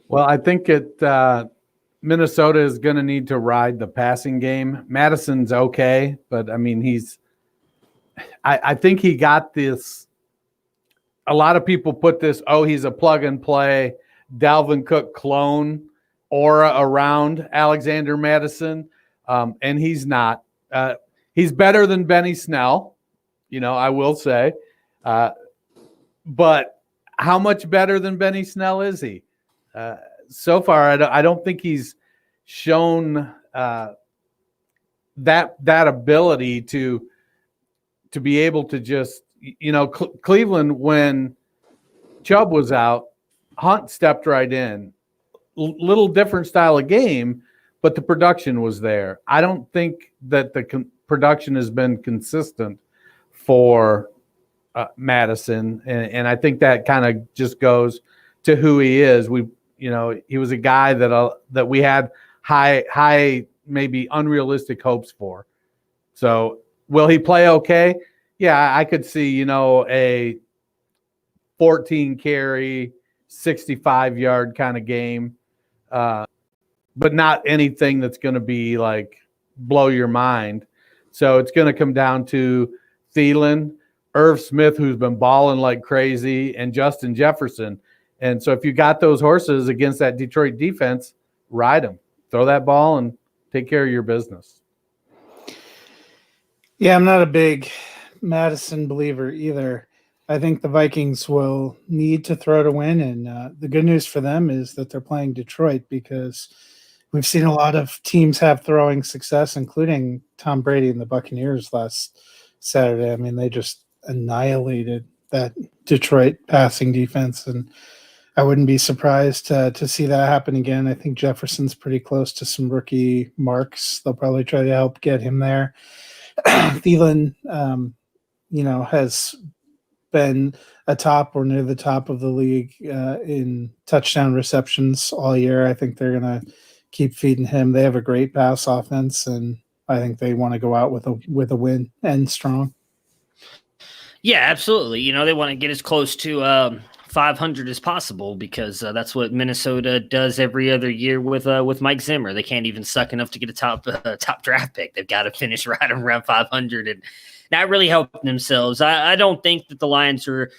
Well, I think Minnesota is going to need to ride the passing game. Madison's okay, but I mean, I think he got this. A lot of people put this, he's a plug and play Dalvin Cook clone aura around Alexander Mattison. And he's not. He's better than Benny Snell, I will say. But how much better than Benny Snell is he? So far, I don't think he's shown that ability to be able to just, Cleveland, when Chubb was out, Hunt stepped right in. Little different style of game, but the production was there. I don't think that the production has been consistent for Madison, and I think that kind of just goes to who he is. He was a guy that we had high, maybe unrealistic hopes for. So will he play okay? Yeah, I could see, a 14 carry, 65-yard kind of game, but not anything that's going to be like blow your mind. So it's going to come down to Thielen, Irv Smith, who's been balling like crazy, and Justin Jefferson. And so if you got those horses against that Detroit defense, ride them. Throw that ball and take care of your business. Yeah, I'm not a big Madison believer either. I think the Vikings will need to throw to win, and the good news for them is that they're playing Detroit, because we've seen a lot of teams have throwing success, including Tom Brady and the Buccaneers last Saturday. I mean, they just annihilated that Detroit passing defense, and I wouldn't be surprised to see that happen again. I think Jefferson's pretty close to some rookie marks. They'll probably try to help get him there. Thielen, has been atop or near the top of the league in touchdown receptions all year. I think they're going to keep feeding him. They have a great pass offense, and I think they want to go out with a win and strong. Yeah, absolutely. They want to get as close to .500 as possible because that's what Minnesota does every other year with Mike Zimmer. They can't even suck enough to get a top draft pick. They've got to finish right around 500 and not really helping themselves. I don't think that the Lions are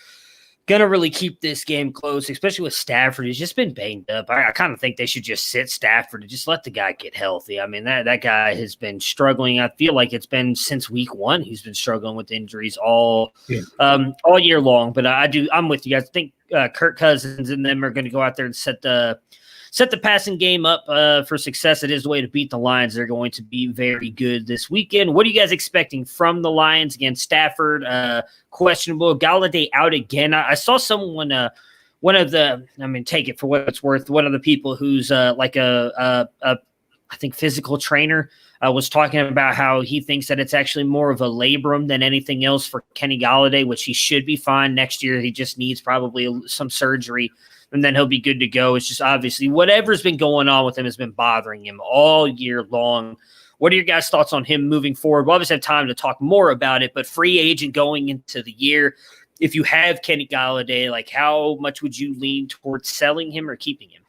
going to really keep this game close, especially with Stafford. He's just been banged up. I kind of think they should just sit Stafford and just let the guy get healthy. I mean, that guy has been struggling. I feel like it's been since week one. He's been struggling with injuries all year long. But I'm with you guys. I think Kirk Cousins and them are going to go out there and set the passing game up for success. It is the way to beat the Lions. They're going to be very good this weekend. What are you guys expecting from the Lions against Stafford? Questionable. Galladay out again. I saw someone, take it for what it's worth. One of the people who's I think physical trainer was talking about how he thinks that it's actually more of a labrum than anything else for Kenny Galladay, which he should be fine next year. He just needs probably some surgery, and then he'll be good to go. It's just obviously whatever's been going on with him has been bothering him all year long. What are your guys' thoughts on him moving forward? We'll obviously have time to talk more about it, but free agent going into the year, if you have Kenny Galladay, like how much would you lean towards selling him or keeping him?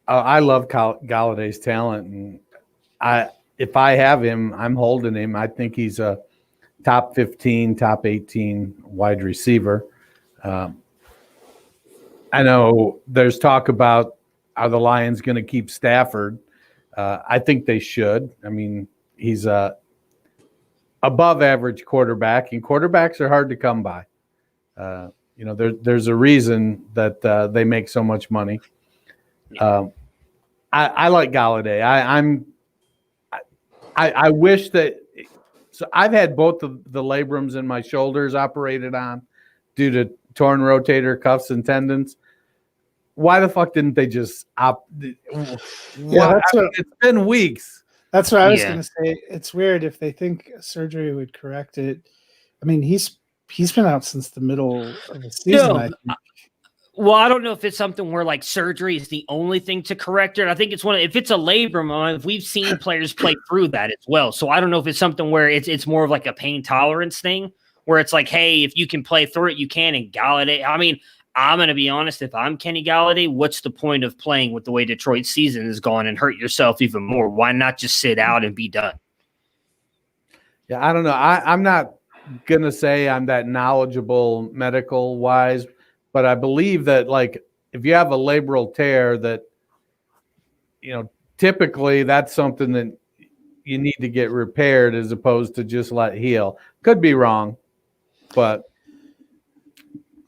I love Galladay's talent, and if I have him, I'm holding him. I think he's a top 15, top 18 wide receiver. I know there's talk about are the Lions going to keep Stafford. I think they should. I mean, he's a above average quarterback, and quarterbacks are hard to come by. There's a reason that they make so much money. I like Galladay. I wish that. So I've had both of the labrums in my shoulders operated on due to torn rotator cuffs and tendons. Why the fuck didn't they just it's been weeks. That's what I was going to say. It's weird if they think surgery would correct it. I mean, he's been out since the middle of the season. I think. Well, I don't know if it's something where like surgery is the only thing to correct it. I think it's if it's a labrum, we've seen players play through that as well. So I don't know if it's something where it's more of like a pain tolerance thing where it's like, hey, if you can play through it, you can. And Galladay, I mean, I'm going to be honest. If I'm Kenny Galladay, what's the point of playing with the way Detroit's season is going and hurt yourself even more? Why not just sit out and be done? Yeah, I don't know. I'm not going to say I'm that knowledgeable medical wise, but I believe that like if you have a labral tear that, typically that's something that you need to get repaired as opposed to just let heal. Could be wrong, but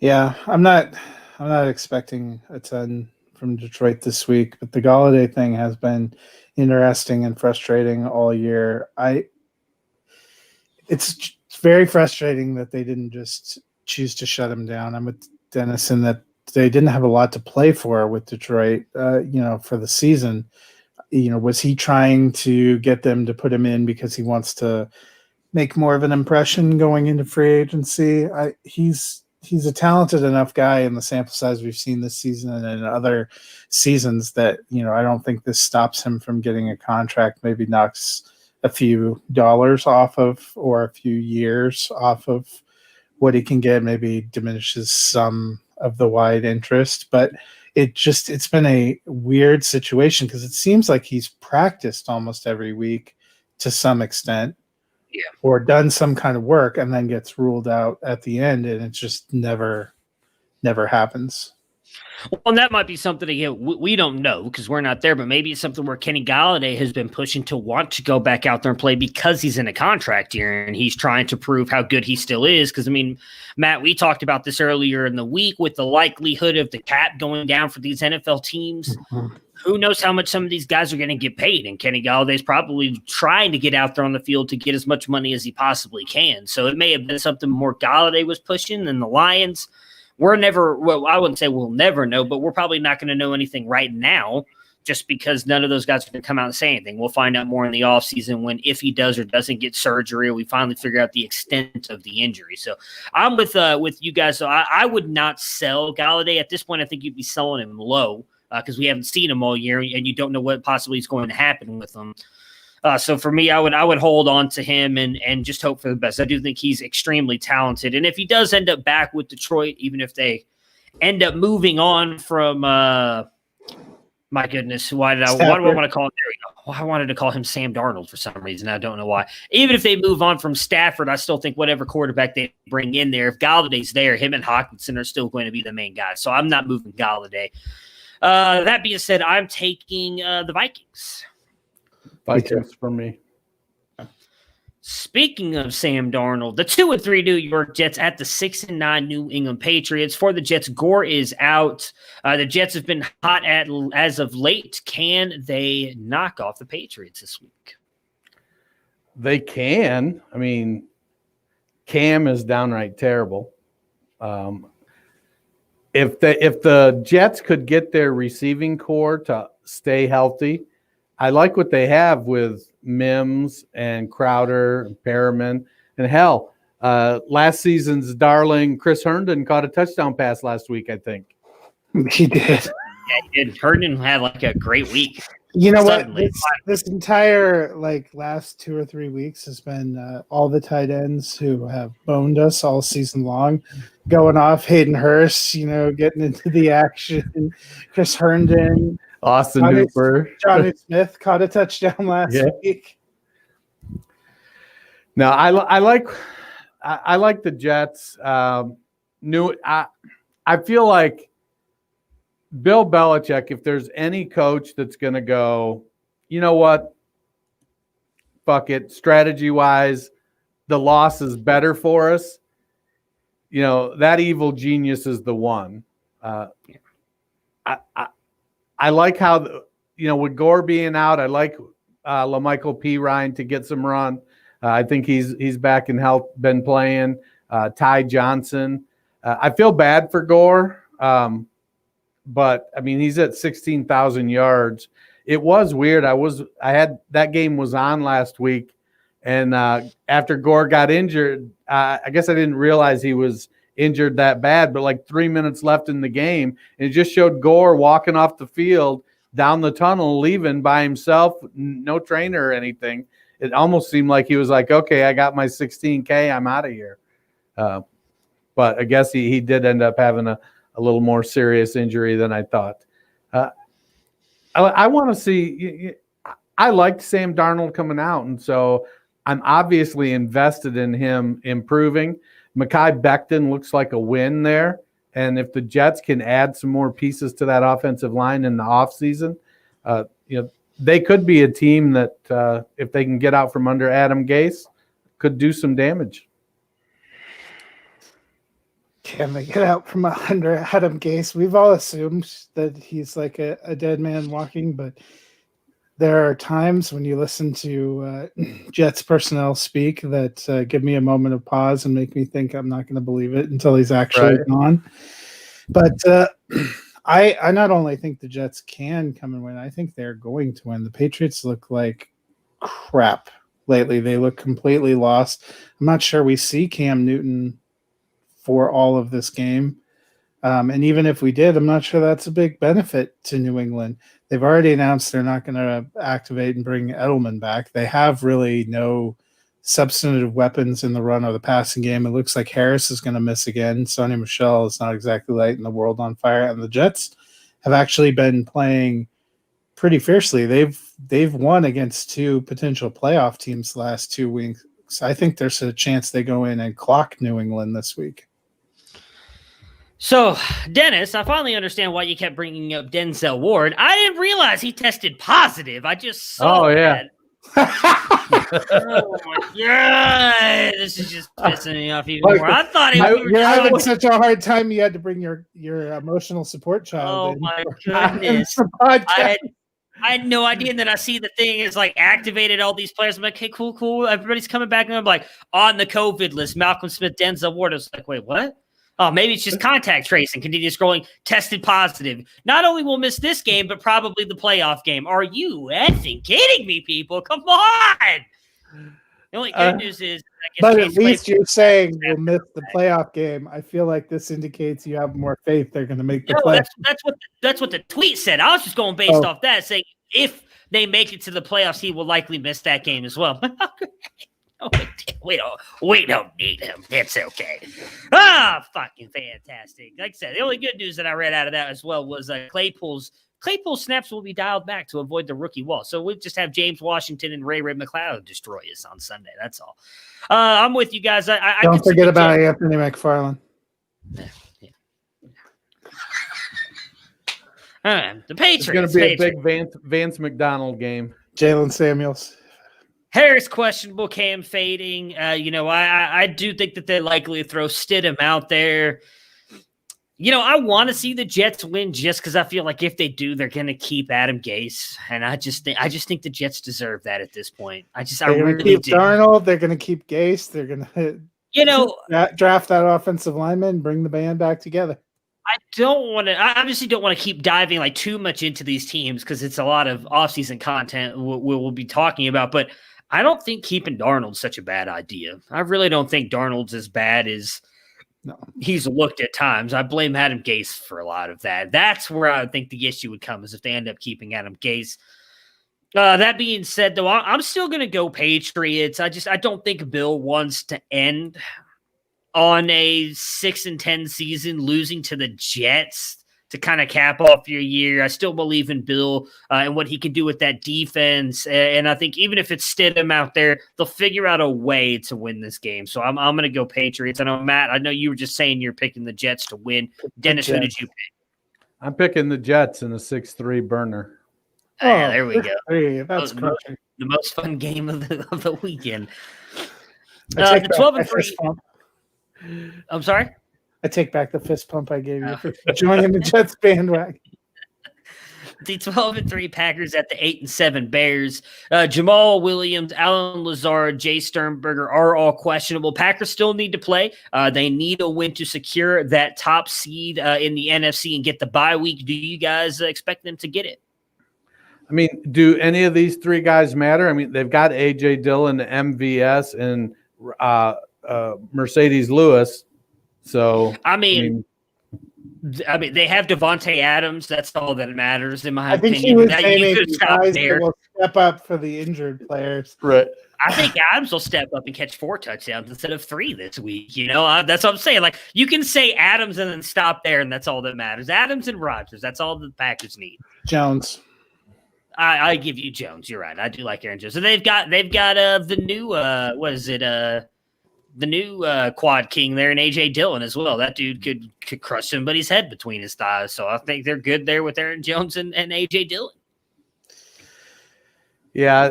yeah, I'm not expecting a ton from Detroit this week, but the Galladay thing has been interesting and frustrating all year. It's very frustrating that they didn't just choose to shut him down. I'm with Dennis in that they didn't have a lot to play for with Detroit, for the season. Was he trying to get them to put him in because he wants to make more of an impression going into free agency? He's a talented enough guy in the sample size we've seen this season and in other seasons that, I don't think this stops him from getting a contract, maybe knocks a few dollars off of or a few years off of what he can get, maybe diminishes some of the wide interest. But it's been a weird situation because it seems like he's practiced almost every week to some extent. Yeah. Or done some kind of work and then gets ruled out at the end, and it just never happens. Well, and that might be something, again, we don't know because we're not there, but maybe it's something where Kenny Galladay has been pushing to want to go back out there and play because he's in a contract year and he's trying to prove how good he still is. Because, I mean, Matt, we talked about this earlier in the week with the likelihood of the cap going down for these NFL teams. Mm-hmm. Who knows how much some of these guys are going to get paid, and Kenny Galladay's probably trying to get out there on the field to get as much money as he possibly can. So it may have been something more Galladay was pushing than the Lions. I wouldn't say we'll never know, but we're probably not going to know anything right now just because none of those guys are going to come out and say anything. We'll find out more in the offseason if he does or doesn't get surgery, or we finally figure out the extent of the injury. So I'm with you guys. So I would not sell Galladay. At this point, I think you'd be selling him low because we haven't seen him all year and you don't know what possibly is going to happen with him. So for me, I would hold on to him and just hope for the best. I do think he's extremely talented. And if he does end up back with Detroit, even if they end up moving on from my goodness, why do I want to call him? There we go. Well, I wanted to call him Sam Darnold for some reason. I don't know why. Even if they move on from Stafford, I still think whatever quarterback they bring in there, if Galladay's there, him and Hawkinson are still going to be the main guys. So I'm not moving Galladay. That being said, I'm taking the Vikings. Vikings for me. Speaking of Sam Darnold, the 2-3 New York Jets at the 6-9 New England Patriots. For the Jets, Gore is out. The Jets have been hot as of late. Can they knock off the Patriots this week? They can. I mean, Cam is downright terrible. If the Jets could get their receiving core to stay healthy, I like what they have with Mims and Crowder and Perriman. And hell, last season's darling Chris Herndon caught a touchdown pass last week, I think. He did. Yeah, he did. Herndon had like a great week. You know Suddenly. what? This entire last 2 or 3 weeks has been all the tight ends who have boned us all season long, going off. Hayden Hurst, getting into the action. Chris Herndon, Austin Hooper, Johnny Smith caught a touchdown last week. No, I like the Jets. I feel like Bill Belichick, if there's any coach that's going to go, you know what, fuck it, strategy-wise, the loss is better for us, that evil genius is the one. I like how, with Gore being out, I like LaMichael P. Ryan to get some run. I think he's back in health, been playing. Ty Johnson. I feel bad for Gore. But I mean, he's at 16,000 yards. It was weird. That game was on last week, and after Gore got injured, I guess I didn't realize he was injured that bad. But like 3 minutes left in the game, and it just showed Gore walking off the field down the tunnel, leaving by himself, no trainer or anything. It almost seemed like he was like, "Okay, I got my 16K, I'm out of here." But I guess he did end up having a little more serious injury than I thought. I want to see. I liked Sam Darnold coming out, and so I'm obviously invested in him improving. Mekhi Becton looks like a win there, and if the Jets can add some more pieces to that offensive line in the offseason, they could be a team that, if they can get out from under Adam Gase, could do some damage. Can they get out from under Adam Gase? We've all assumed that he's like a dead man walking, but there are times when you listen to Jets personnel speak that give me a moment of pause and make me think I'm not going to believe it until he's actually gone. But I not only think the Jets can come and win, I think they're going to win. The Patriots look like crap lately. They look completely lost. I'm not sure we see Cam Newton for all of this game. And even if we did, I'm not sure that's a big benefit to New England. They've already announced they're not going to activate and bring Edelman back. They have really no substantive weapons in the run or the passing game. It looks like Harris is going to miss again. Sonny Michel is not exactly lighting the world on fire. And the Jets have actually been playing pretty fiercely. They've won against two potential playoff teams the last 2 weeks. I think there's a chance they go in and clock New England this week. So, Dennis, I finally understand why you kept bringing up Denzel Ward. I didn't realize he tested positive. I just saw that. Oh, my God. This is just pissing me off even more. I thought you're having such a hard time you had to bring your emotional support child in. Oh, my goodness. I had no idea. And then I see the thing is like activated all these players. I'm like, okay, cool. Everybody's coming back. And I'm like, on the COVID list, Malcolm Smith, Denzel Ward. I was like, wait, what? Oh, maybe it's just contact tracing. Continue scrolling. Tested positive. Not only will miss this game, but probably the playoff game. Are you effing kidding me, people? Come on. The only good news is, but at least you're saying we'll miss the playoff game. I feel like this indicates you have more faith they're going to make the playoff. That's what the tweet said. I was just going based off that, saying if they make it to the playoffs, he will likely miss that game as well. We don't need him. It's okay. Fucking fantastic. Like I said, the only good news that I read out of that as well was Claypool's snaps will be dialed back to avoid the rookie wall. So we'll just have James Washington and Ray McLeod destroy us on Sunday. That's all. I'm with you guys. I don't forget about Anthony McFarland. The Patriots. It's going to be a big Vance McDonald game. Jalen Samuels. Harris questionable, Cam fading. I do think that they likely throw Stidham out there. I want to see the Jets win just because I feel like if they do, they're going to keep Adam Gase, and I just think the Jets deserve that at this point. I really keep do. Darnold. They're going to keep Gase. They're going to draft that offensive lineman, and bring the band back together. I obviously don't want to keep diving like too much into these teams because it's a lot of offseason content we'll be talking about, but I don't think keeping Darnold's such a bad idea. I really don't think Darnold's as bad as he's looked at times. I blame Adam Gase for a lot of that. That's where I think the issue would come is if they end up keeping Adam Gase. That being said, though, I'm still going to go Patriots. I don't think Bill wants to end on a 6-10 season, losing to the Jets to kind of cap off your year. I still believe in Bill and what he can do with that defense. And I think even if it's Stidham out there, they'll figure out a way to win this game. So I'm going to go Patriots. I know, Matt, I know you were just saying you're picking the Jets to win. Dennis, who did you pick? I'm picking the Jets in a 6-3 burner. Yeah, there we go. Hey, that's the most fun game of the weekend. The 12-3. I'm sorry? I take back the fist pump I gave you for joining the Jets bandwagon. The 12-3 Packers at the 8-7 Bears. Jamal Williams, Alan Lazard, Jay Sternberger are all questionable. Packers still need to play. They need a win to secure that top seed in the NFC and get the bye week. Do you guys expect them to get it? I mean, do any of these three guys matter? I mean, they've got A.J. Dillon, MVS, and Mercedes Lewis. So I mean, they have Devontae Adams. That's all that matters, in my opinion. He was saying guys that will step up for the injured players. Right. I think Adams will step up and catch 4 touchdowns instead of 3 this week. That's what I'm saying. Like, you can say Adams and then stop there, and that's all that matters. Adams and Rodgers. That's all the Packers need. Jones. I give you Jones. You're right. I do like Aaron Jones. And they've got the new the new quad king there in A.J. Dillon as well. That dude could crush somebody's head between his thighs. So I think they're good there with Aaron Jones and A.J. Dillon. Yeah,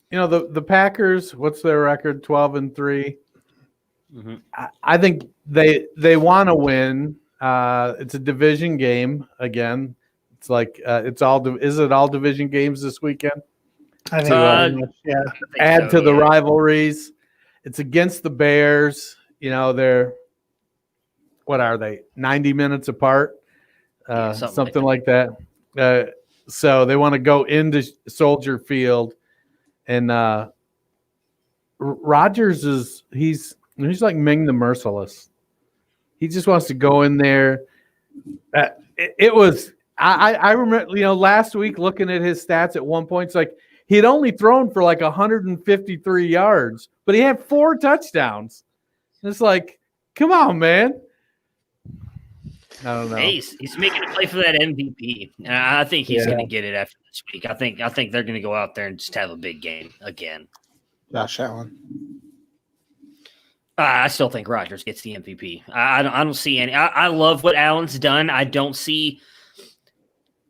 the Packers, what's their record? 12-3. Mm-hmm. I think they want to win. It's a division game again. It's like is it all division games this weekend? I think yeah. Add to the rivalries. It's against the Bears. They're what are they? 90 minutes apart, something like that. So they want to go into Soldier Field, and Rodgers he's like Ming the Merciless. He just wants to go in there. It was I remember last week looking at his stats at one point. It's like he had only thrown for like 153 yards, but he had 4 touchdowns. It's like, come on, man. I don't know. Hey, he's making a play for that MVP. And I think he's going to get it after this week. I think they're going to go out there and just have a big game again. Josh Allen. I still think Rodgers gets the MVP. I don't see any. I love what Allen's done. I don't see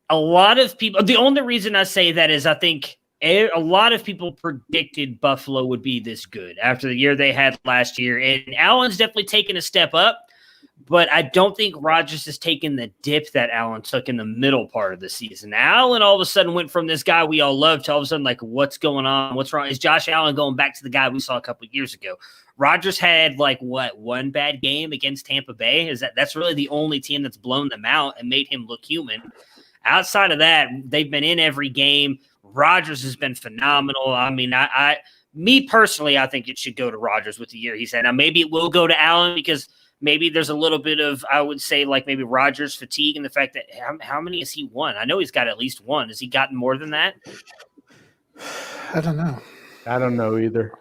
a lot of people. The only reason I say that is I think a lot of people predicted Buffalo would be this good after the year they had last year. And Allen's definitely taken a step up, but I don't think Rodgers has taken the dip that Allen took in the middle part of the season. Allen all of a sudden went from this guy we all loved to all of a sudden like, what's going on? What's wrong? Is Josh Allen going back to the guy we saw a couple of years ago? Rodgers had one bad game against Tampa Bay. That's really the only team that's blown them out and made him look human. Outside of that, they've been in every game. Rodgers has been phenomenal. I mean, me personally, I think it should go to Rodgers with the year he's had. Now, maybe it will go to Allen because maybe there's a little bit of, I would say, like maybe Rodgers fatigue and the fact that how many has he won? I know he's got at least one. Has he gotten more than that? I don't know. I don't know either.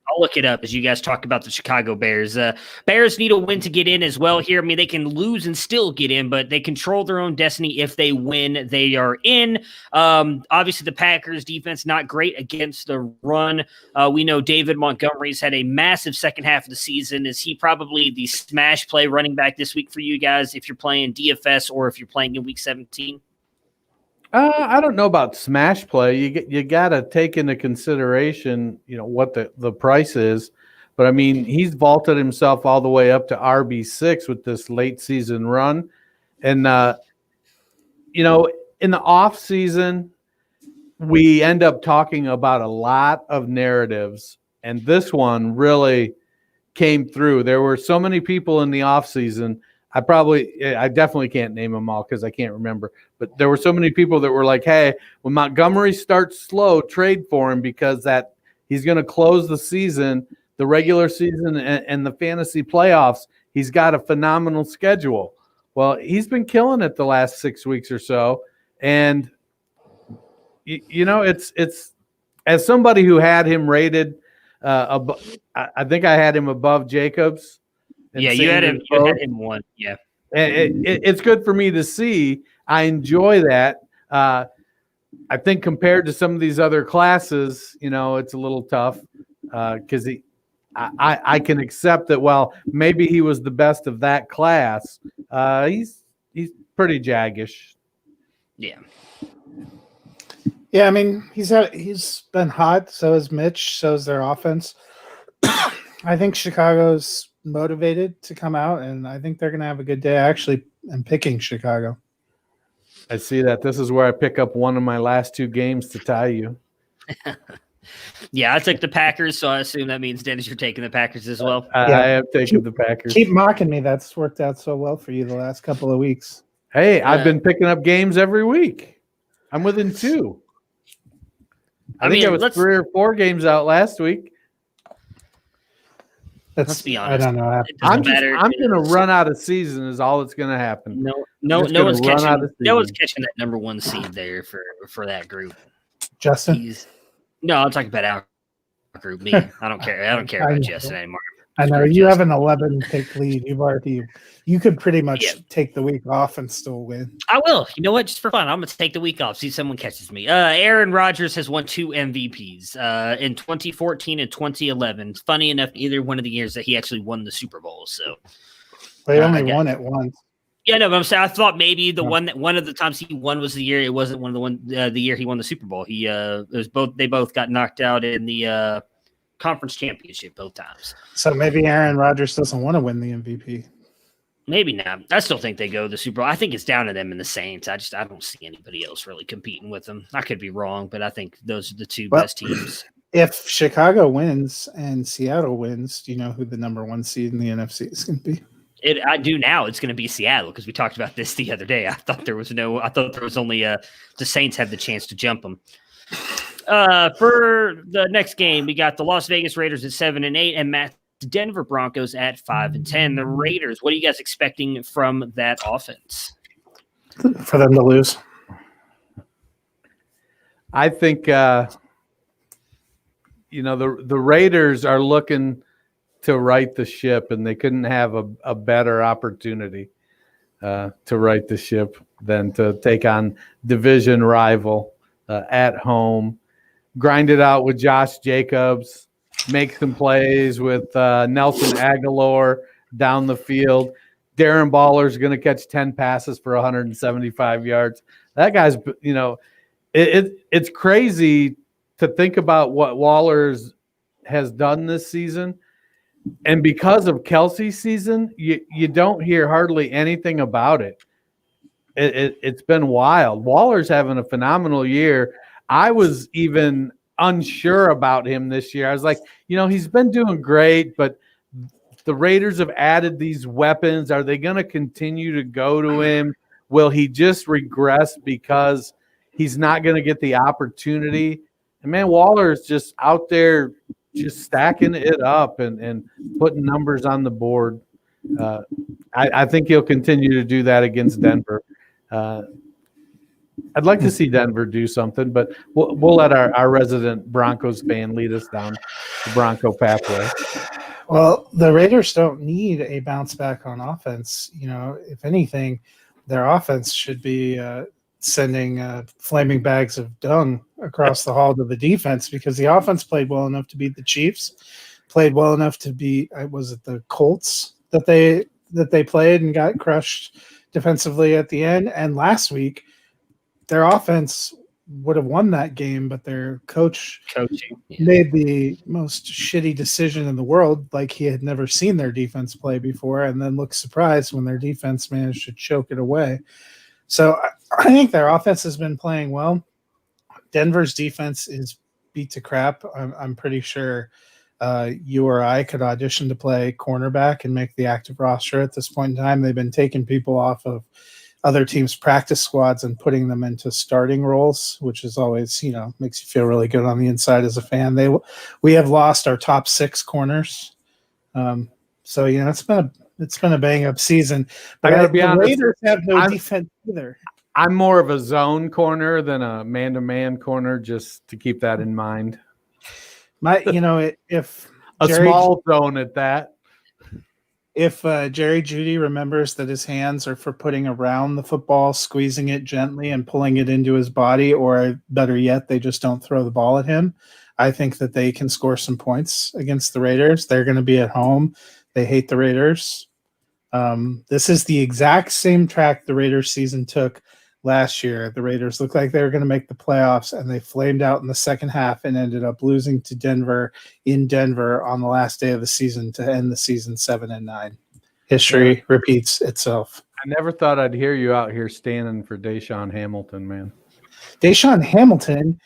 I'll look it up as you guys talk about the Chicago Bears. Bears need a win to get in as well here. I mean, they can lose and still get in, but they control their own destiny. If they win, they are in. Obviously, the Packers defense not great against the run. We know David Montgomery's had a massive second half of the season. Is he probably the smash play running back this week for you guys if you're playing DFS or if you're playing in Week 17? I don't know about smash play. You got to take into consideration, what the price is. But I mean, he's vaulted himself all the way up to RB6 with this late season run, and in the off season, we end up talking about a lot of narratives, and this one really came through. There were so many people in the off season. I definitely can't name them all because I can't remember. But there were so many people that were like, hey, when Montgomery starts slow, trade for him because that he's going to close the season, the regular season and the fantasy playoffs. He's got a phenomenal schedule. Well, he's been killing it the last 6 weeks or so. And, it's as somebody who had him rated, I think I had him above Jacobs. Yeah, you had him one. Yeah. It's good for me to see. I enjoy that. I think compared to some of these other classes, it's a little tough because I can accept that. Well, maybe he was the best of that class. He's pretty jaggish. Yeah. Yeah, I mean, he's been hot. So is Mitch. So is their offense. I think Chicago's motivated to come out, and I think they're going to have a good day. I actually am picking Chicago. I see that. This is where I pick up one of my last two games to tie you. Yeah, I took the Packers, so I assume that means, Dennis, you're taking the Packers as well. I have taken the Packers. Keep mocking me. That's worked out so well for you the last couple of weeks. Hey, I've been picking up games every week. I'm within 2. I think I was 3 or 4 games out last week. Let's be honest. I don't know. I'm going to run out of season is all that's going to happen. No one's catching that number 1 seed there for that group. Justin? No, I'm talking about our group. Me. I don't care. I don't care about Justin anymore. I know you have an 11 pick lead. You could pretty much take the week off and still win. I will. You know what? Just for fun, I'm going to take the week off. See if someone catches me. Aaron Rodgers has won 2 MVPs in 2014 and 2011. Funny enough, either one of the years that he actually won the Super Bowl. So, but he only won it once. Yeah, no, but I'm saying I thought maybe one of the times he won was the year it wasn't one of the year he won the Super Bowl. They both got knocked out in the conference championship both times. So maybe Aaron Rodgers doesn't want to win the MVP. Maybe not. I still think they go to the Super Bowl. I think it's down to them and the Saints. I don't see anybody else really competing with them. I could be wrong, but I think those are the two best teams. If Chicago wins and Seattle wins, do you know who the number 1 seed in the NFC is going to be? I do now. It's going to be Seattle because we talked about this the other day. I thought there was only the Saints had the chance to jump them. For the next game, we got the Las Vegas Raiders at 7-8 and Matt's Denver Broncos at 5-10. The Raiders, what are you guys expecting from that offense? For them to lose. I think the Raiders are looking to right the ship, and they couldn't have a better opportunity to right the ship than to take on division rival at home, grind it out with Josh Jacobs, make some plays with Nelson Aguilar down the field. Darren Baller's going to catch 10 passes for 175 yards. That guy's, it's crazy to think about what Waller's has done this season. And because of Kelsey's season, you don't hear hardly anything about it. It's been wild. Waller's having a phenomenal year. I was even unsure about him this year. I was like, he's been doing great, but the Raiders have added these weapons. Are they going to continue to go to him? Will he just regress because he's not going to get the opportunity? And man, Waller is just out there just stacking it up and putting numbers on the board. I think he'll continue to do that against Denver. I'd like to see Denver do something, but we'll let our resident Broncos fan lead us down the Bronco pathway. Well, the Raiders don't need a bounce back on offense. If anything, their offense should be sending flaming bags of dung across the hall to the defense, because the offense played well enough to beat the Chiefs, played well enough to beat, was it the Colts that they played and got crushed defensively at the end. And last week, their offense would have won that game, but their coaching made the most shitty decision in the world, like he had never seen their defense play before, and then looked surprised when their defense managed to choke it away. So I think their offense has been playing well. Denver's defense is beat to crap. I'm pretty sure you or I could audition to play cornerback and make the active roster at this point in time. They've been taking people off of other teams' practice squads and putting them into starting roles, which is always, makes you feel really good on the inside as a fan. We have lost our top 6 corners. So, it's been a bang up season. But I gotta be honest, Raiders have no defense either. I'm more of a zone corner than a man-to-man corner, just to keep that in mind. If a small zone at that. If Jerry Jeudy remembers that his hands are for putting around the football, squeezing it gently and pulling it into his body, or better yet, they just don't throw the ball at him, I think that they can score some points against the Raiders. They're going to be at home. They hate the Raiders. This is the exact same track the Raiders season took last year. The Raiders looked like they were going to make the playoffs, and they flamed out in the second half and ended up losing to Denver in Denver on the last day of the season to end the season 7-9. History repeats itself. I never thought I'd hear you out here standing for Deshaun Hamilton, man. Deshaun Hamilton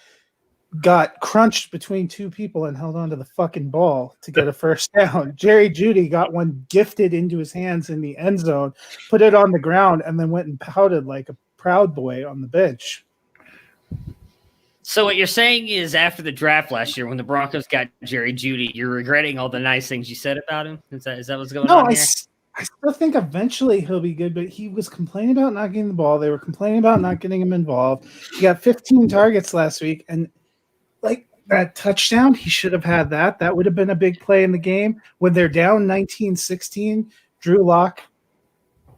got crunched between 2 people and held onto the fucking ball to get a first down. Jerry Jeudy got one gifted into his hands in the end zone, put it on the ground, and then went and pouted like a Proud Boy on the bench. So what you're saying is, after the draft last year, when the Broncos got Jerry Jeudy, you're regretting all the nice things you said about him? Is that what's going on here? I still think eventually he'll be good, but he was complaining about not getting the ball. They were complaining about not getting him involved. He got 15 targets last week, and like that touchdown, he should have had that. That would have been a big play in the game. When they're down 19-16, Drew Lock,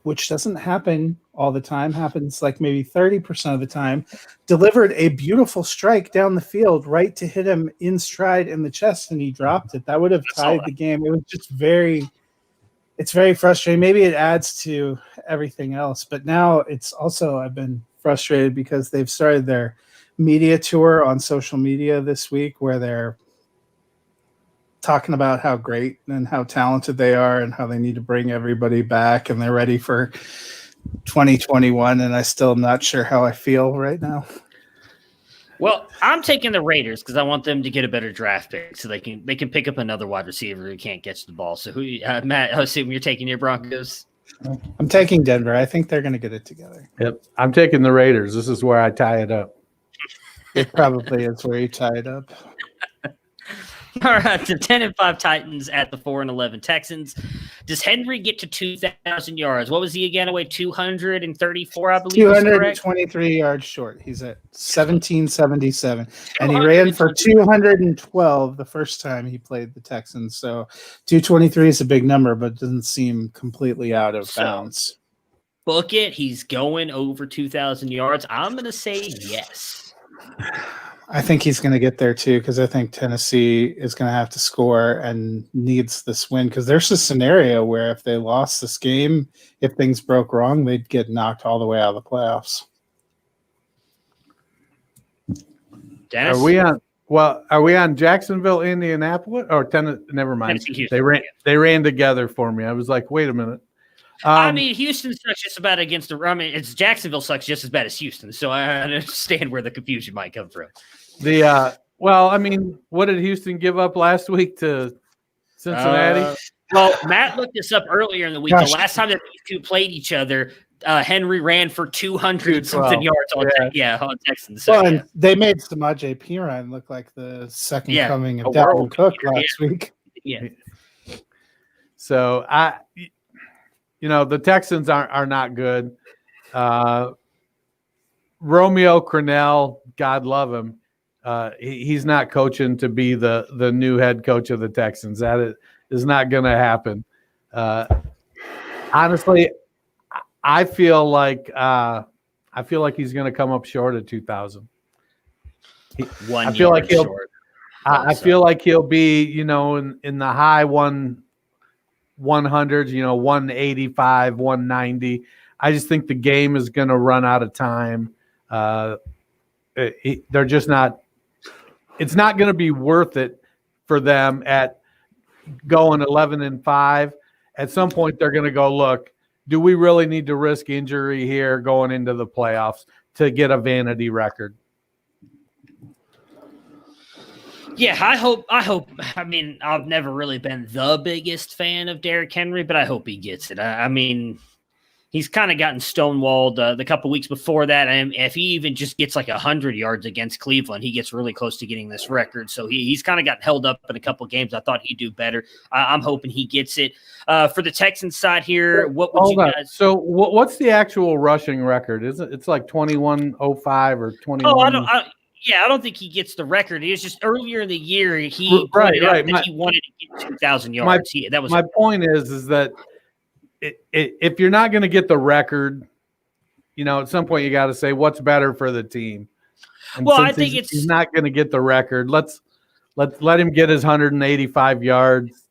which doesn't happen all the time, happens like maybe 30% of the time, delivered a beautiful strike down the field right to hit him in stride in the chest, and he dropped it. That would have tied the game. It was just it's very frustrating. Maybe it adds to everything else, but now it's also, I've been frustrated because they've started their media tour on social media this week, where they're talking about how great and how talented they are and how they need to bring everybody back and they're ready for 2021. And I still am not sure how I feel right now. Well, I'm taking the Raiders because I want them to get a better draft pick so they can pick up another wide receiver who can't catch the ball. So Matt, I assume you're taking your Broncos. I'm taking Denver. I think they're going to get it together. Yep. I'm taking the Raiders. This is where I tie it up. It probably is where you tie it up. All right, the 10-5 Titans at the 4-11 Texans. Does Henry get to 2,000 yards? What was he again? Away 234, I believe. 223 yards short. He's at 1777, and he ran for 212 the first time he played the Texans. So 223 is a big number, but it doesn't seem completely out of bounds. Book it. He's going over 2,000 yards. I'm going to say yes. I think he's going to get there too, because I think Tennessee is going to have to score and needs this win, because there's a scenario where if they lost this game, if things broke wrong, they'd get knocked all the way out of the playoffs. Dennis? Are we on Jacksonville, Indianapolis, or Tennessee? Never mind. They ran together for me. I was like, wait a minute. I mean, Houston sucks just about against the. I mean, it's Jacksonville sucks just as bad as Houston, so I understand where the confusion might come from. Well, I mean, what did Houston give up last week to Cincinnati? Well, Matt looked this up earlier in the week. The last time that these two played each other, Henry ran for 200-something yards on Texans. So, and they made Samaje Perine look like the second coming of Dalvin Cook last week. Yeah. So the Texans are not good. Romeo Crennel, God love him. He's not coaching to be the new head coach of the Texans. That is not going to happen. Honestly, I feel like he's going to come up short of 2,000. I feel like short. I feel like he'll be, in the high 100s, 185, 190. I just think the game is going to run out of time. They're just not. It's not going to be worth it for them at going 11-5. At some point, they're going to go, look, do we really need to risk injury here going into the playoffs to get a vanity record? Yeah, I hope. I mean, I've never really been the biggest fan of Derrick Henry, but I hope he gets it. I mean, he's kind of gotten stonewalled the couple weeks before that. And if he even just gets like 100 yards against Cleveland, he gets really close to getting this record. So he's kind of gotten held up in a couple games. I thought he'd do better. I'm hoping he gets it. For the Texans side here, what would you guys? So what's the actual rushing record? Is it? It's like 2105 or 21? Oh, I don't think he gets the record. It was just earlier in the year he pointed out that he wanted to get 2,000 yards. That was my point. Is that if you're not going to get the record, at some point you got to say what's better for the team. And I think he's not going to get the record. Let him get his 185 yards,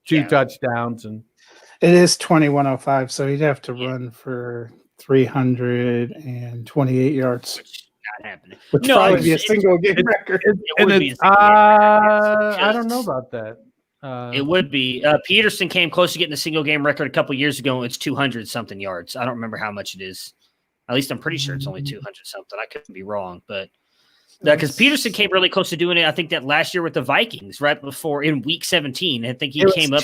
two touchdowns, and it is 2105. So he'd have to run for 328 yards. Not happening. Which probably be a single game record. I don't know about that. It would be. Peterson came close to getting the single game record a couple years ago. It's 200 something yards. I don't remember how much it is. At least I'm pretty sure it's only 200 something. I could be wrong, but because Peterson came really close to doing it. I think that last year with the Vikings, right before in week 17. I think he came up.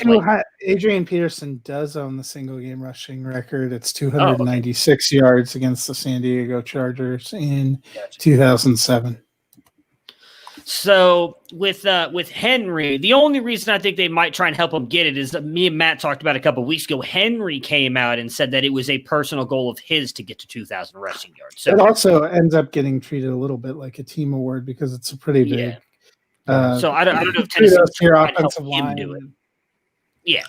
Adrian Peterson does own the single game rushing record. It's 296 yards against the San Diego Chargers in 2007. So with Henry, the only reason I think they might try and help him get it is that me and Matt talked about a couple of weeks ago. Henry came out and said that it was a personal goal of his to get to 2,000 rushing yards. So it also ends up getting treated a little bit like a team award because it's a pretty big. So I don't know if Tennessee's your trying to help offensive him line. do it. Yeah.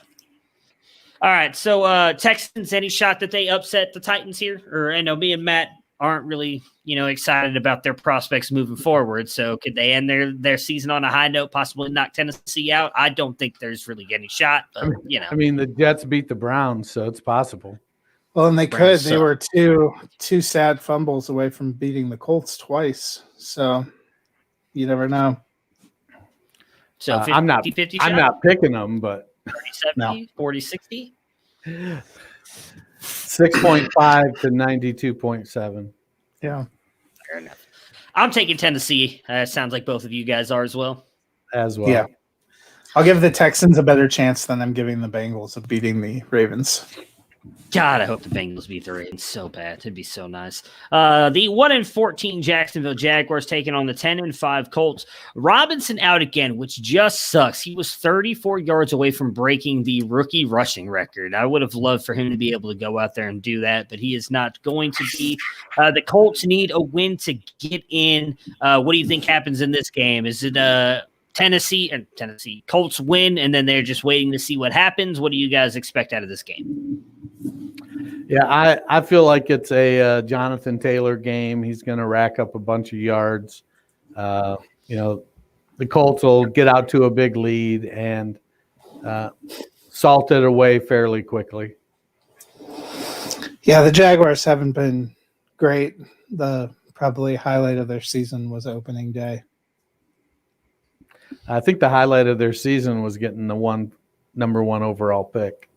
All right. So Texans, any shot that they upset the Titans here? Or I know me and Matt aren't really, excited about their prospects moving forward. So could they end their season on a high note, possibly knock Tennessee out? I don't think there's really any shot. But, I mean, the Jets beat the Browns, so it's possible. Well, and they could. They were two sad fumbles away from beating the Colts twice. So you never know. So 50, I'm not 50 I'm shot? not picking them, but 30-70, 40-60? 6.5 to 92.7. Yeah. Fair enough. I'm taking Tennessee. Sounds like both of you guys are as well. Yeah. I'll give the Texans a better chance than I'm giving the Bengals of beating the Ravens. God, I hope the Bengals beat the Ravens so bad. It'd be so nice. The 1-14 Jacksonville Jaguars taking on the 10-5 Colts. Robinson out again, which just sucks. He was 34 yards away from breaking the rookie rushing record. I would have loved for him to be able to go out there and do that, but he is not going to be. The Colts need a win to get in. What do you think happens in this game? Is it Tennessee Colts win, and then they're just waiting to see what happens? What do you guys expect out of this game? Yeah, I feel like it's a Jonathan Taylor game. He's going to rack up a bunch of yards. The Colts will get out to a big lead and salt it away fairly quickly. Yeah, the Jaguars haven't been great. The probably highlight of their season was opening day. I think the highlight of their season was getting the number one overall pick.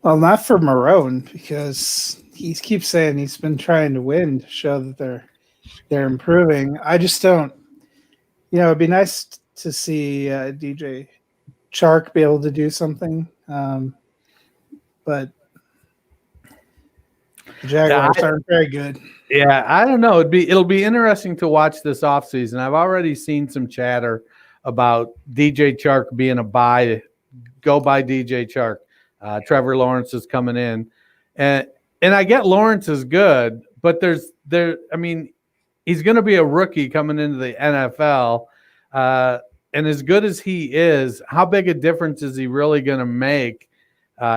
Well, not for Marone, because he keeps saying he's been trying to win to show that they're improving. I just don't. It'd be nice to see DJ Chark be able to do something, but the Jaguars aren't very good. Yeah, I don't know. It'll be interesting to watch this offseason. I've already seen some chatter about DJ Chark being a buy. Go buy DJ Chark. Trevor Lawrence is coming in, and I get Lawrence is good, but I mean, he's going to be a rookie coming into the NFL, and as good as he is, how big a difference is he really going to make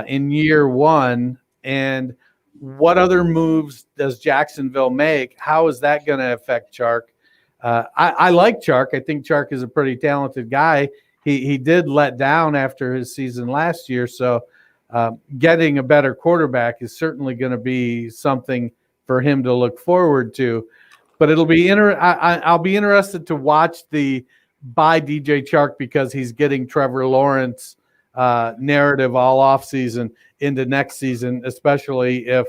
in year one? And what other moves does Jacksonville make? How is that going to affect Chark? I like Chark. I think Chark is a pretty talented guy. He did let down after his season last year, so getting a better quarterback is certainly going to be something for him to look forward to. But it'll be I'll be interested to watch the buy DJ Chark because he's getting Trevor Lawrence narrative all offseason into next season, especially if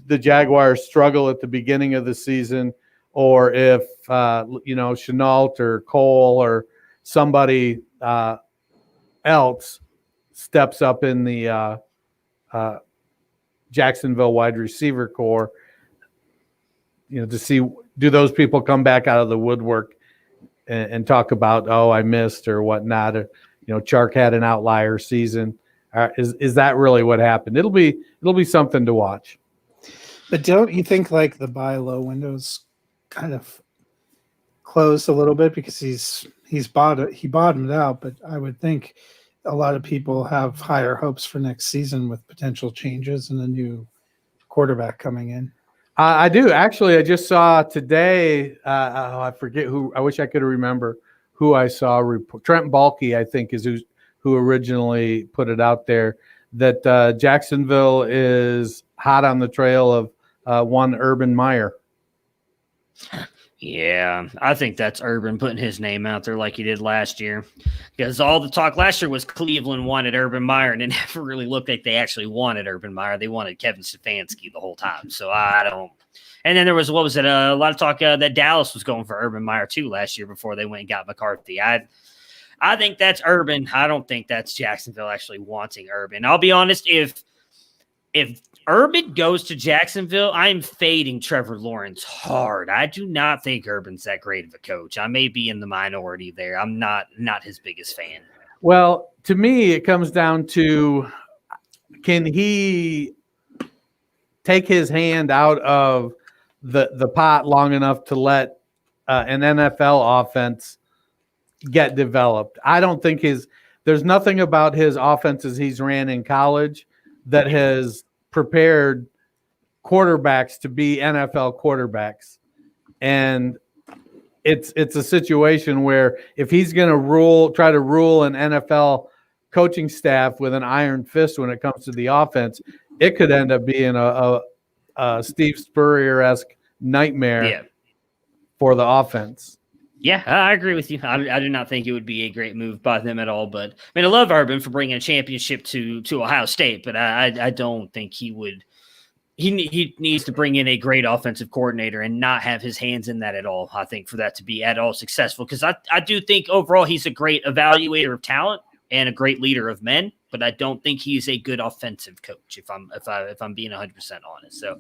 the Jaguars struggle at the beginning of the season, or if Chenault or Cole or somebody else steps up in the Jacksonville wide receiver core, to see, do those people come back out of the woodwork and talk about, oh, I missed or whatnot, or, Chark had an outlier season. Is that really what happened? It'll be something to watch. But don't you think like the buy low window's kind of closed a little bit because he bottomed out, but I would think a lot of people have higher hopes for next season with potential changes and a new quarterback coming in. I do. Actually, I just saw today, I forget who, I wish I could remember who I saw. Trent Baalke, I think, is who originally put it out there, that Jacksonville is hot on the trail of one Urban Meyer. Yeah, I think that's Urban putting his name out there like he did last year, because all the talk last year was Cleveland wanted Urban Meyer, and it never really looked like they actually wanted Urban Meyer. They wanted Kevin Stefanski the whole time. So I don't. And then there was, what was it? A lot of talk that Dallas was going for Urban Meyer too last year before they went and got McCarthy. I think that's Urban. I don't think that's Jacksonville actually wanting Urban. I'll be honest, if Urban goes to Jacksonville, I'm fading Trevor Lawrence hard. I do not think Urban's that great of a coach. I may be in the minority there. I'm not his biggest fan. Well, to me, it comes down to, can he take his hand out of the pot long enough to let an NFL offense get developed? I don't think there's nothing about his offenses he's ran in college that has prepared quarterbacks to be NFL quarterbacks. And it's a situation where if he's going to try to rule an NFL coaching staff with an iron fist when it comes to the offense, it could end up being a Steve Spurrier-esque nightmare for the offense. Yeah, I agree with you. I do not think it would be a great move by them at all. But I mean, I love Urban for bringing a championship to Ohio State, but I don't think he would. He needs to bring in a great offensive coordinator and not have his hands in that at all, I think, for that to be at all successful. Because I do think overall he's a great evaluator of talent and a great leader of men, but I don't think he's a good offensive coach, if I'm being 100% honest. So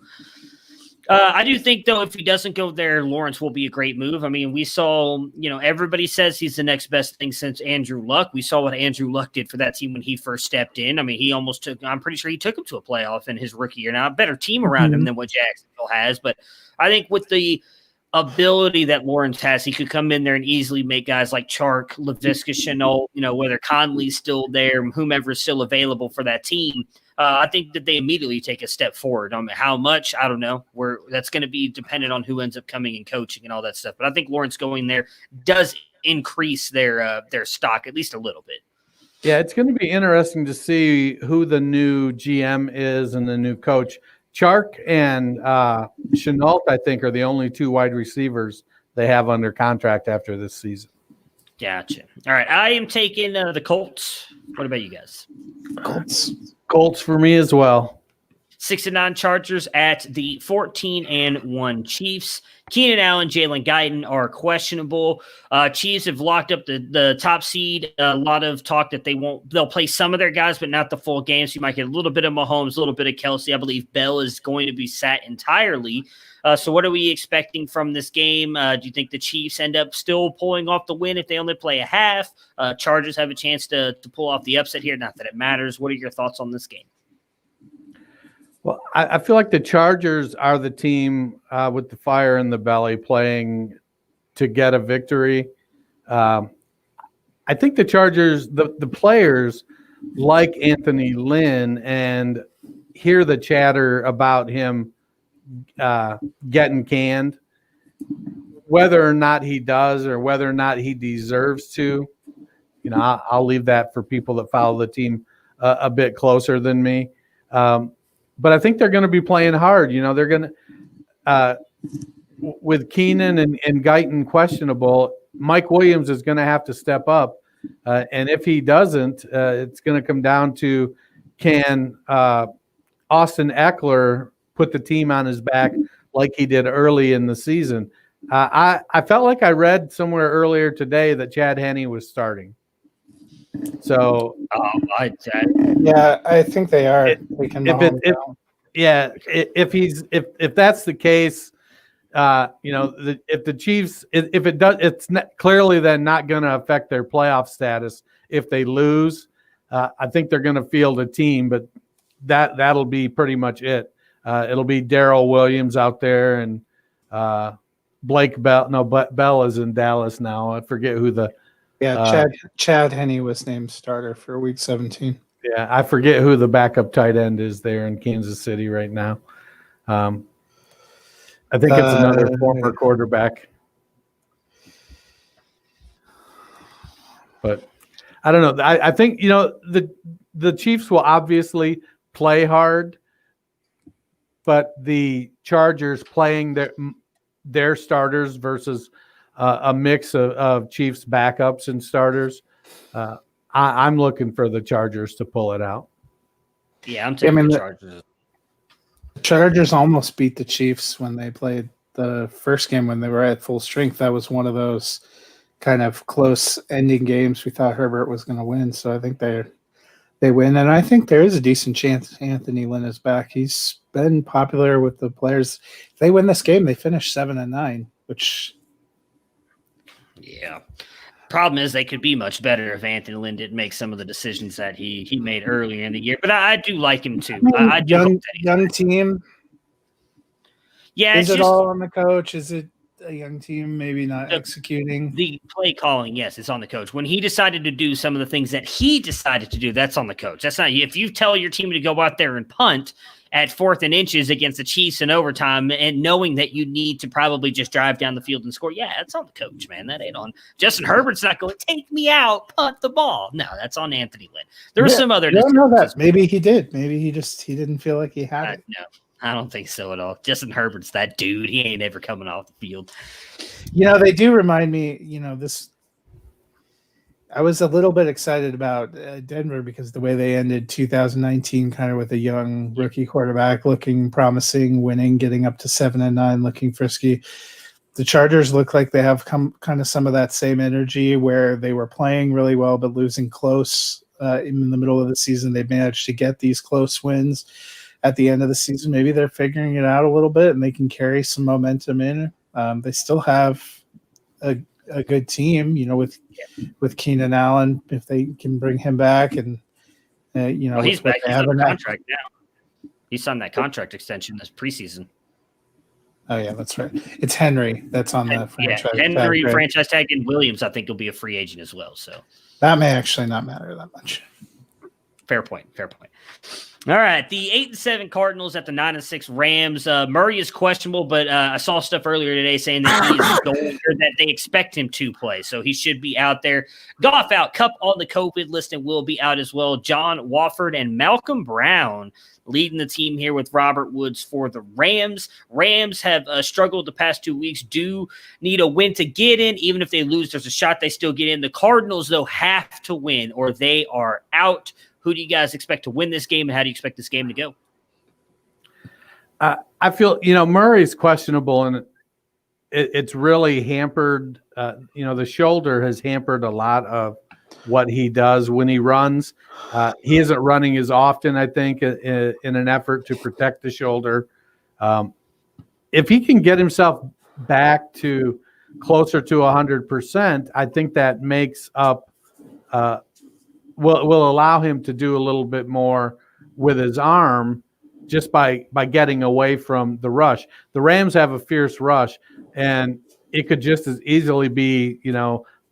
I do think, though, if he doesn't go there, Lawrence will be a great move. I mean, we saw, everybody says he's the next best thing since Andrew Luck. We saw what Andrew Luck did for that team when he first stepped in. I mean, I'm pretty sure he took him to a playoff in his rookie year. Now, a better team around him than what Jacksonville has. But I think with the ability that Lawrence has, he could come in there and easily make guys like Chark, Laviska Shenault, whether Conley's still there, whomever's still available for that team. I think that they immediately take a step forward. How much, I don't know. That's going to be dependent on who ends up coming and coaching and all that stuff. But I think Lawrence going there does increase their stock at least a little bit. Yeah, it's going to be interesting to see who the new GM is and the new coach. Chark and Shenault, I think, are the only two wide receivers they have under contract after this season. Gotcha. All right, I am taking the Colts. What about you guys? Colts for me as well. 6-9 Chargers at the 14-1 Chiefs. Keenan Allen, Jalen Guyton are questionable. Chiefs have locked up the top seed. A lot of talk that they'll play some of their guys, but not the full game. So you might get a little bit of Mahomes, a little bit of Kelsey. I believe Bell is going to be sat entirely. So what are we expecting from this game? Do you think the Chiefs end up still pulling off the win if they only play a half? Chargers have a chance to pull off the upset here. Not that it matters. What are your thoughts on this game? Well, I feel like the Chargers are the team with the fire in the belly playing to get a victory. I think the Chargers, the players like Anthony Lynn and hear the chatter about him getting canned. Whether or not he does or whether or not he deserves to, I'll leave that for people that follow the team a bit closer than me. But I think they're going to be playing hard. They're going to, with Keenan and Guyton questionable, Mike Williams is going to have to step up. And if he doesn't, it's going to come down to can Austin Eckler put the team on his back like he did early in the season. I felt like I read somewhere earlier today that Chad Henne was starting. So, yeah, I think they are. If that's the case, if the Chiefs, if it does, it's not, clearly then not going to affect their playoff status if they lose. I think they're going to field a team, but that'll be pretty much it. It'll be Darrell Williams out there and Blake Bell. No, but Bell is in Dallas now. I forget who the. Yeah, Chad Henne was named starter for Week 17. Yeah, I forget who the backup tight end is there in Kansas City right now. I think it's another former quarterback. But I don't know. I think, the Chiefs will obviously play hard, but the Chargers playing their starters versus a mix of Chiefs backups and starters. I'm looking for the Chargers to pull it out. Yeah, I'm taking the Chargers. The Chargers almost beat the Chiefs when they played the first game when they were at full strength. That was one of those kind of close ending games. We thought Herbert was going to win, so I think they win. And I think there is a decent chance Anthony Lynn is back. He's been popular with the players. If they win this game, they finish 7-9, which – yeah. Problem is they could be much better if Anthony Lynn didn't make some of the decisions that he made earlier in the year. But I do like him too. I do young team. Yeah, is it all on the coach? Is it a young team maybe not executing? The play calling, yes, it's on the coach. When he decided to do some of the things that he decided to do, that's on the coach. That's not you. If you tell your team to go out there and punt at 4th and inches against the Chiefs in overtime and knowing that you need to probably just drive down the field and score, yeah, that's on the coach, man. That ain't on. Justin Herbert's not going, take me out, punt the ball. No, that's on Anthony Lynn. There were some other. I don't know that. Maybe he did. Maybe he didn't feel like he had it. No, I don't think so at all. Justin Herbert's that dude. He ain't ever coming off the field. They do remind me, this. I was a little bit excited about Denver because the way they ended 2019 kind of with a young rookie quarterback looking promising, winning, getting up to 7-9, looking frisky. The Chargers look like they have kind of some of that same energy where they were playing really well but losing close in the middle of the season. They managed to get these close wins at the end of the season. Maybe they're figuring it out a little bit and they can carry some momentum in. They still have a good team, with Keenan Allen, if they can bring him back, and he's back. He's on contract now. He signed that contract extension this preseason. Oh yeah, that's right. It's Henry that's on the franchise tag. Henry franchise tag, and Williams, I think, will be a free agent as well. So that may actually not matter that much. Fair point. All right, the 8-7 Cardinals at the 9-6 Rams. Murray is questionable, but I saw stuff earlier today saying that he is going, or that they expect him to play, so he should be out there. Goff out, Kupp on the COVID list and will be out as well. John Wofford and Malcolm Brown leading the team here with Robert Woods for the Rams. Rams have struggled the past 2 weeks, do need a win to get in. Even if they lose, there's a shot they still get in. The Cardinals, though, have to win or they are out. Who do you guys expect to win this game, and how do you expect this game to go? I feel, Murray's questionable, and it's really hampered. The shoulder has hampered a lot of what he does when he runs. He isn't running as often, I think, in an effort to protect the shoulder. If he can get himself back to closer to 100%, I think that makes up will allow him to do a little bit more with his arm just by getting away from the rush. The Rams have a fierce rush, and it could just as easily be,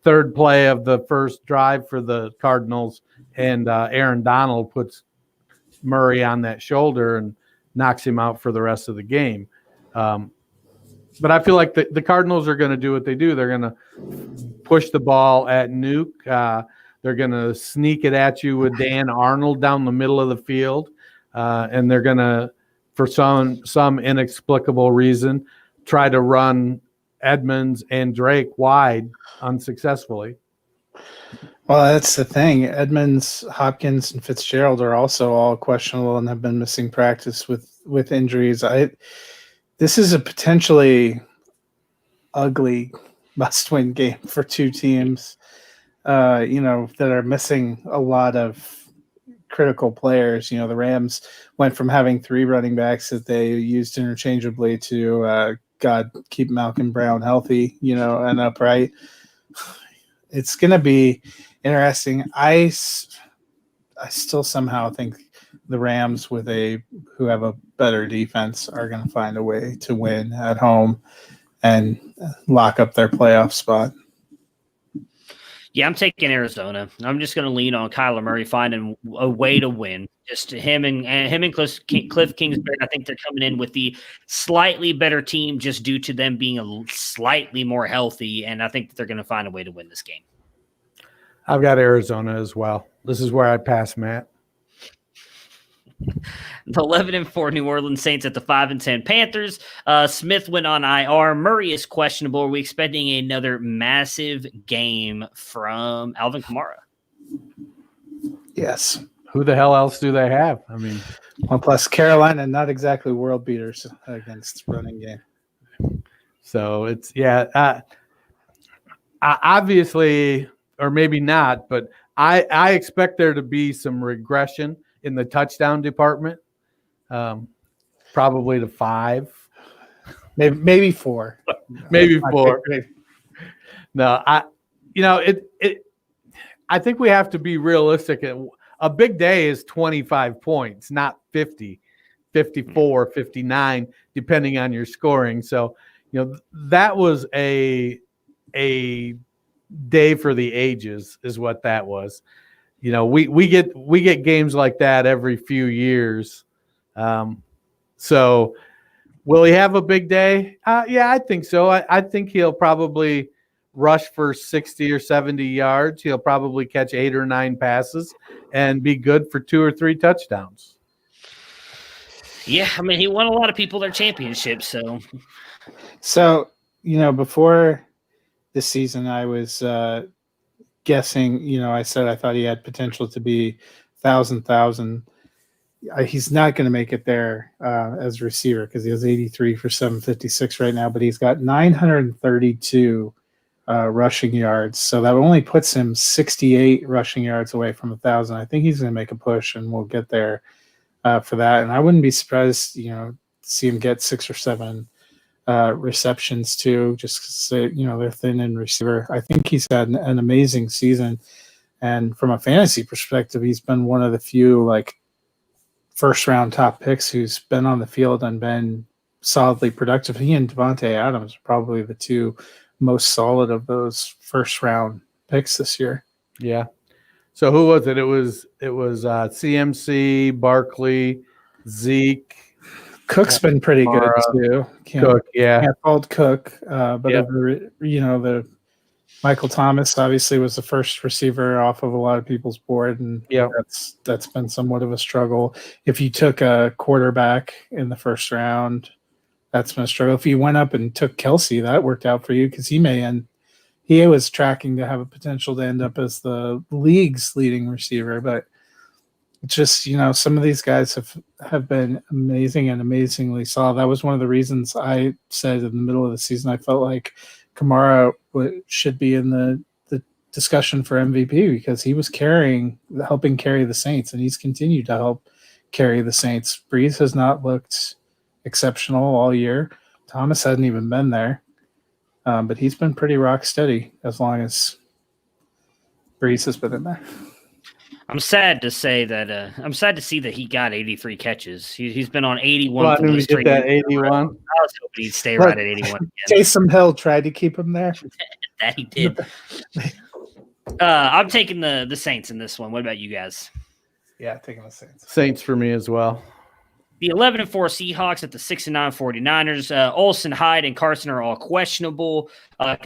third play of the first drive for the Cardinals, and Aaron Donald puts Murray on that shoulder and knocks him out for the rest of the game. But I feel like the Cardinals are going to do what they do. They're going to push the ball at Nuke. They're going to sneak it at you with Dan Arnold down the middle of the field. And they're going to, for some inexplicable reason, try to run Edmonds and Drake wide unsuccessfully. Well, that's the thing. Edmonds, Hopkins, and Fitzgerald are also all questionable and have been missing practice with injuries. This is a potentially ugly must-win game for two teams, that are missing a lot of critical players. The Rams went from having three running backs that they used interchangeably to God keep Malcolm Brown healthy, and upright. It's going to be interesting. I still somehow think the Rams, who have a better defense, are going to find a way to win at home and lock up their playoff spot. Yeah, I'm taking Arizona. I'm just going to lean on Kyler Murray finding a way to win. Just him and Cliff Kingsbury. I think they're coming in with the slightly better team just due to them being slightly more healthy, and I think that they're going to find a way to win this game. I've got Arizona as well. This is where I pass Matt. The 11-4 New Orleans Saints at the 5-10 Panthers. Smith went on IR. Murray is questionable. Are we expecting another massive game from Alvin Kamara? Yes. Who the hell else do they have? I mean, well, plus Carolina, not exactly world beaters against running game. So it's obviously, or maybe not, but I expect there to be some regression in the touchdown department, probably to 5, maybe 4, maybe 4. No, I think we have to be realistic. A big day is 25 points, not 50, 54, 59, depending on your scoring. So, that was a day for the ages is what that was. We get games like that every few years. So will he have a big day? Yeah, I think so. I think he'll probably rush for 60 or 70 yards. He'll probably catch 8 or 9 passes and be good for 2 or 3 touchdowns. Yeah, I mean, he won a lot of people their championships. So, before this season, I was guessing, I said I thought he had potential to be 1,000. He's not going to make it there as a receiver because he has 83 for 756 right now, but he's got 932 rushing yards. So that only puts him 68 rushing yards away from 1,000. I think he's going to make a push, and we'll get there for that. And I wouldn't be surprised, to see him get 6 or 7 receptions too, just because they're thin in receiver. I think he's had an amazing season, and from a fantasy perspective, he's been one of the few first round top picks who's been on the field and been solidly productive. He and Devontae Adams are probably the 2 most solid of those first round picks this year. Yeah. So who was it? It was CMC, Barkley, Zeke. Cook's been pretty good too. Cook, yeah. Can't fault Cook, but the Michael Thomas obviously was the first receiver off of a lot of people's board, and that's been somewhat of a struggle. If you took a quarterback in the first round, that's been a struggle. If you went up and took Kelsey, that worked out for you because he was tracking to have a potential to end up as the league's leading receiver, but It's just, some of these guys have been amazing and amazingly solid. That was one of the reasons I said in the middle of the season I felt like Kamara should be in the discussion for MVP because he was helping carry the Saints, and he's continued to help carry the Saints. Breeze has not looked exceptional all year. Thomas hasn't even been there, but he's been pretty rock steady as long as Breeze has been in there. I'm sad to say that. I'm sad to see that he got 83 catches. He's been on 81. Well, I knew he'd get that 81. I was hoping he'd stay right at 81 again. Taysom Hill tried to keep him there. That he did. I'm taking the Saints in this one. What about you guys? Yeah, taking the Saints. Saints for me as well. The 11-4 Seahawks at the 6-9 49ers. Olsen, Hyde, and Carson are all questionable.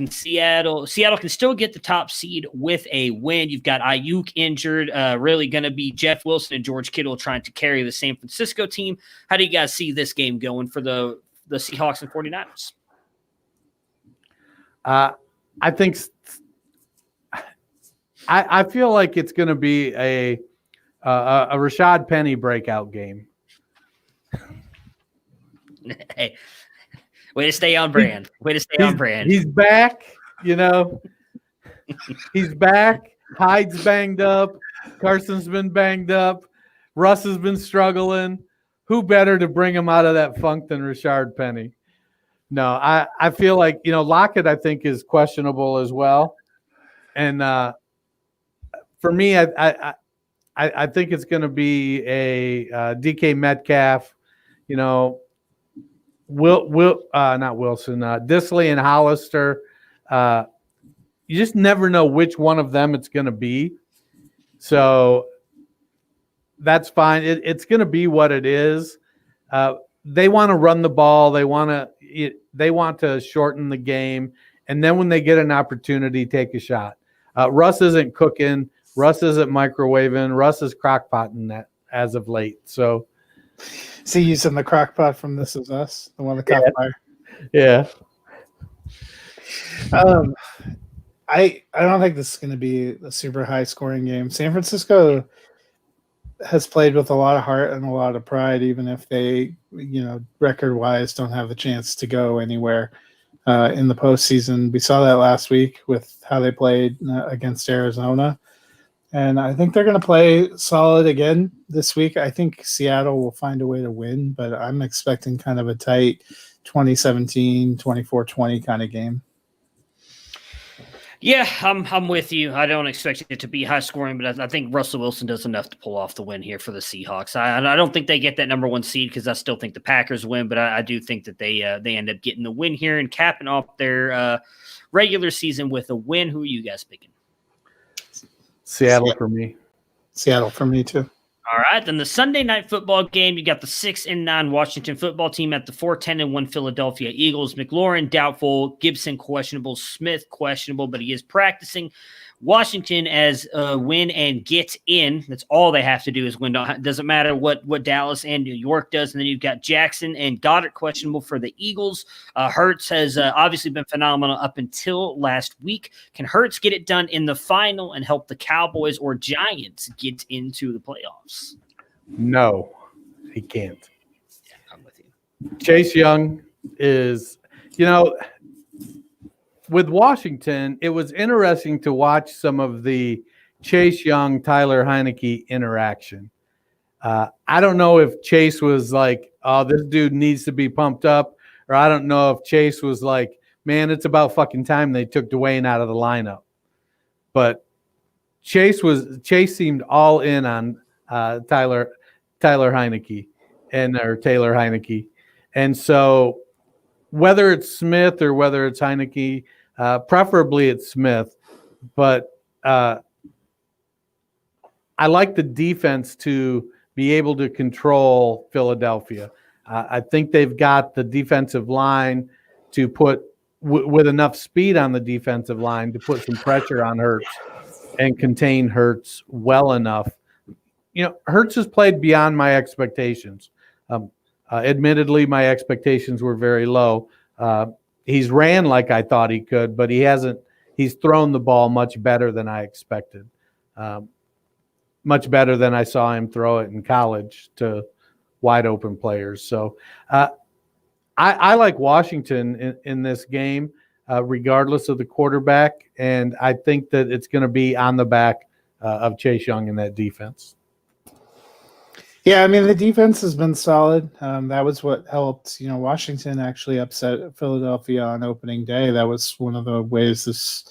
Seattle can still get the top seed with a win. You've got Ayuk injured. Really going to be Jeff Wilson and George Kittle trying to carry the San Francisco team. How do you guys see this game going for the Seahawks and 49ers? I think I feel like it's going to be a Rashad Penny breakout game. Hey, way to stay on brand. He's back, He's back. Hyde's banged up. Carson's been banged up. Russ has been struggling. Who better to bring him out of that funk than Rashard Penny? No, I feel like, Lockett, I think, is questionable as well. And for me, I think it's going to be a DK Metcalf, not Wilson, Disley and Hollister. You just never know which one of them it's going to be. So that's fine. It's going to be what it is. They want to run the ball. They want to shorten the game. And then when they get an opportunity, take a shot. Russ isn't cooking. Russ isn't microwaving. Russ is crockpotting that as of late. So, is he using the crock pot from This Is Us, the one that caught fire? Yeah. I don't think this is going to be a super high scoring game. San Francisco has played with a lot of heart and a lot of pride, even if they, record wise don't have a chance to go anywhere in the postseason. We saw that last week with how they played against Arizona. And I think they're going to play solid again this week. I think Seattle will find a way to win, but I'm expecting kind of a tight 2017, 24-20 kind of game. Yeah, I'm with you. I don't expect it to be high scoring, but I think Russell Wilson does enough to pull off the win here for the Seahawks. I don't think they get that number one seed because I still think the Packers win, but I do think that they end up getting the win here and capping off their regular season with a win. Who are you guys picking? Seattle for me. Seattle for me too. All right, then the Sunday night football game, you got the 6-9 Washington football team at the 4-10-1 Philadelphia Eagles. McLaurin doubtful, Gibson questionable, Smith questionable, but he is practicing. Washington as win and get in. That's all they have to do is win. Doesn't matter what Dallas and New York does. And then you've got Jackson and Goddard questionable for the Eagles. Hurts has obviously been phenomenal up until last week. Can Hurts get it done in the final and help the Cowboys or Giants get into the playoffs? No, he can't. Yeah, I'm with you. Chase Young is, with Washington, it was interesting to watch some of the Chase Young, Tyler Heineke interaction. I don't know if Chase was like, oh, this dude needs to be pumped up, or I don't know if Chase was like, man, it's about fucking time they took Dwayne out of the lineup. But Chase seemed all in on Taylor Heineke or Taylor Heineke. And so whether it's Smith or whether it's Heineke, preferably it's Smith, but I like the defense to be able to control Philadelphia. I think they've got the defensive line to put with enough speed on the defensive line to put some pressure on Hurts and contain Hurts well enough. Hurts has played beyond my expectations. Admittedly, my expectations were very low. He's ran like I thought he could, but he hasn't. He's thrown the ball much better than I expected. much better than I saw him throw it in college to wide open players. So I like Washington in this game, regardless of the quarterback, and I think that it's going to be on the back of Chase Young in that defense. Yeah, I mean, the defense has been solid. That was what helped, Washington actually upset Philadelphia on opening day. That was one of the ways this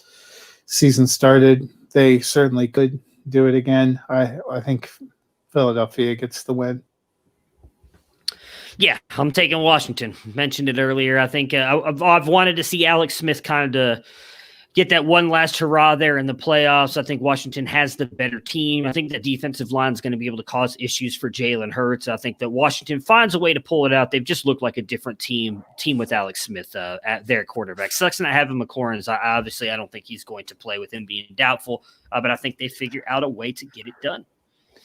season started. They certainly could do it again. I think Philadelphia gets the win. Yeah, I'm taking Washington. Mentioned it earlier. I think I've wanted to see Alex Smith kind of get that one last hurrah there in the playoffs. I think Washington has the better team. I think the defensive line is going to be able to cause issues for Jalen Hurts. I think that Washington finds a way to pull it out. They've just looked like a different team with Alex Smith at their quarterback. Sucks not having McLaurin. I don't think he's going to play with him being doubtful, but I think they figure out a way to get it done.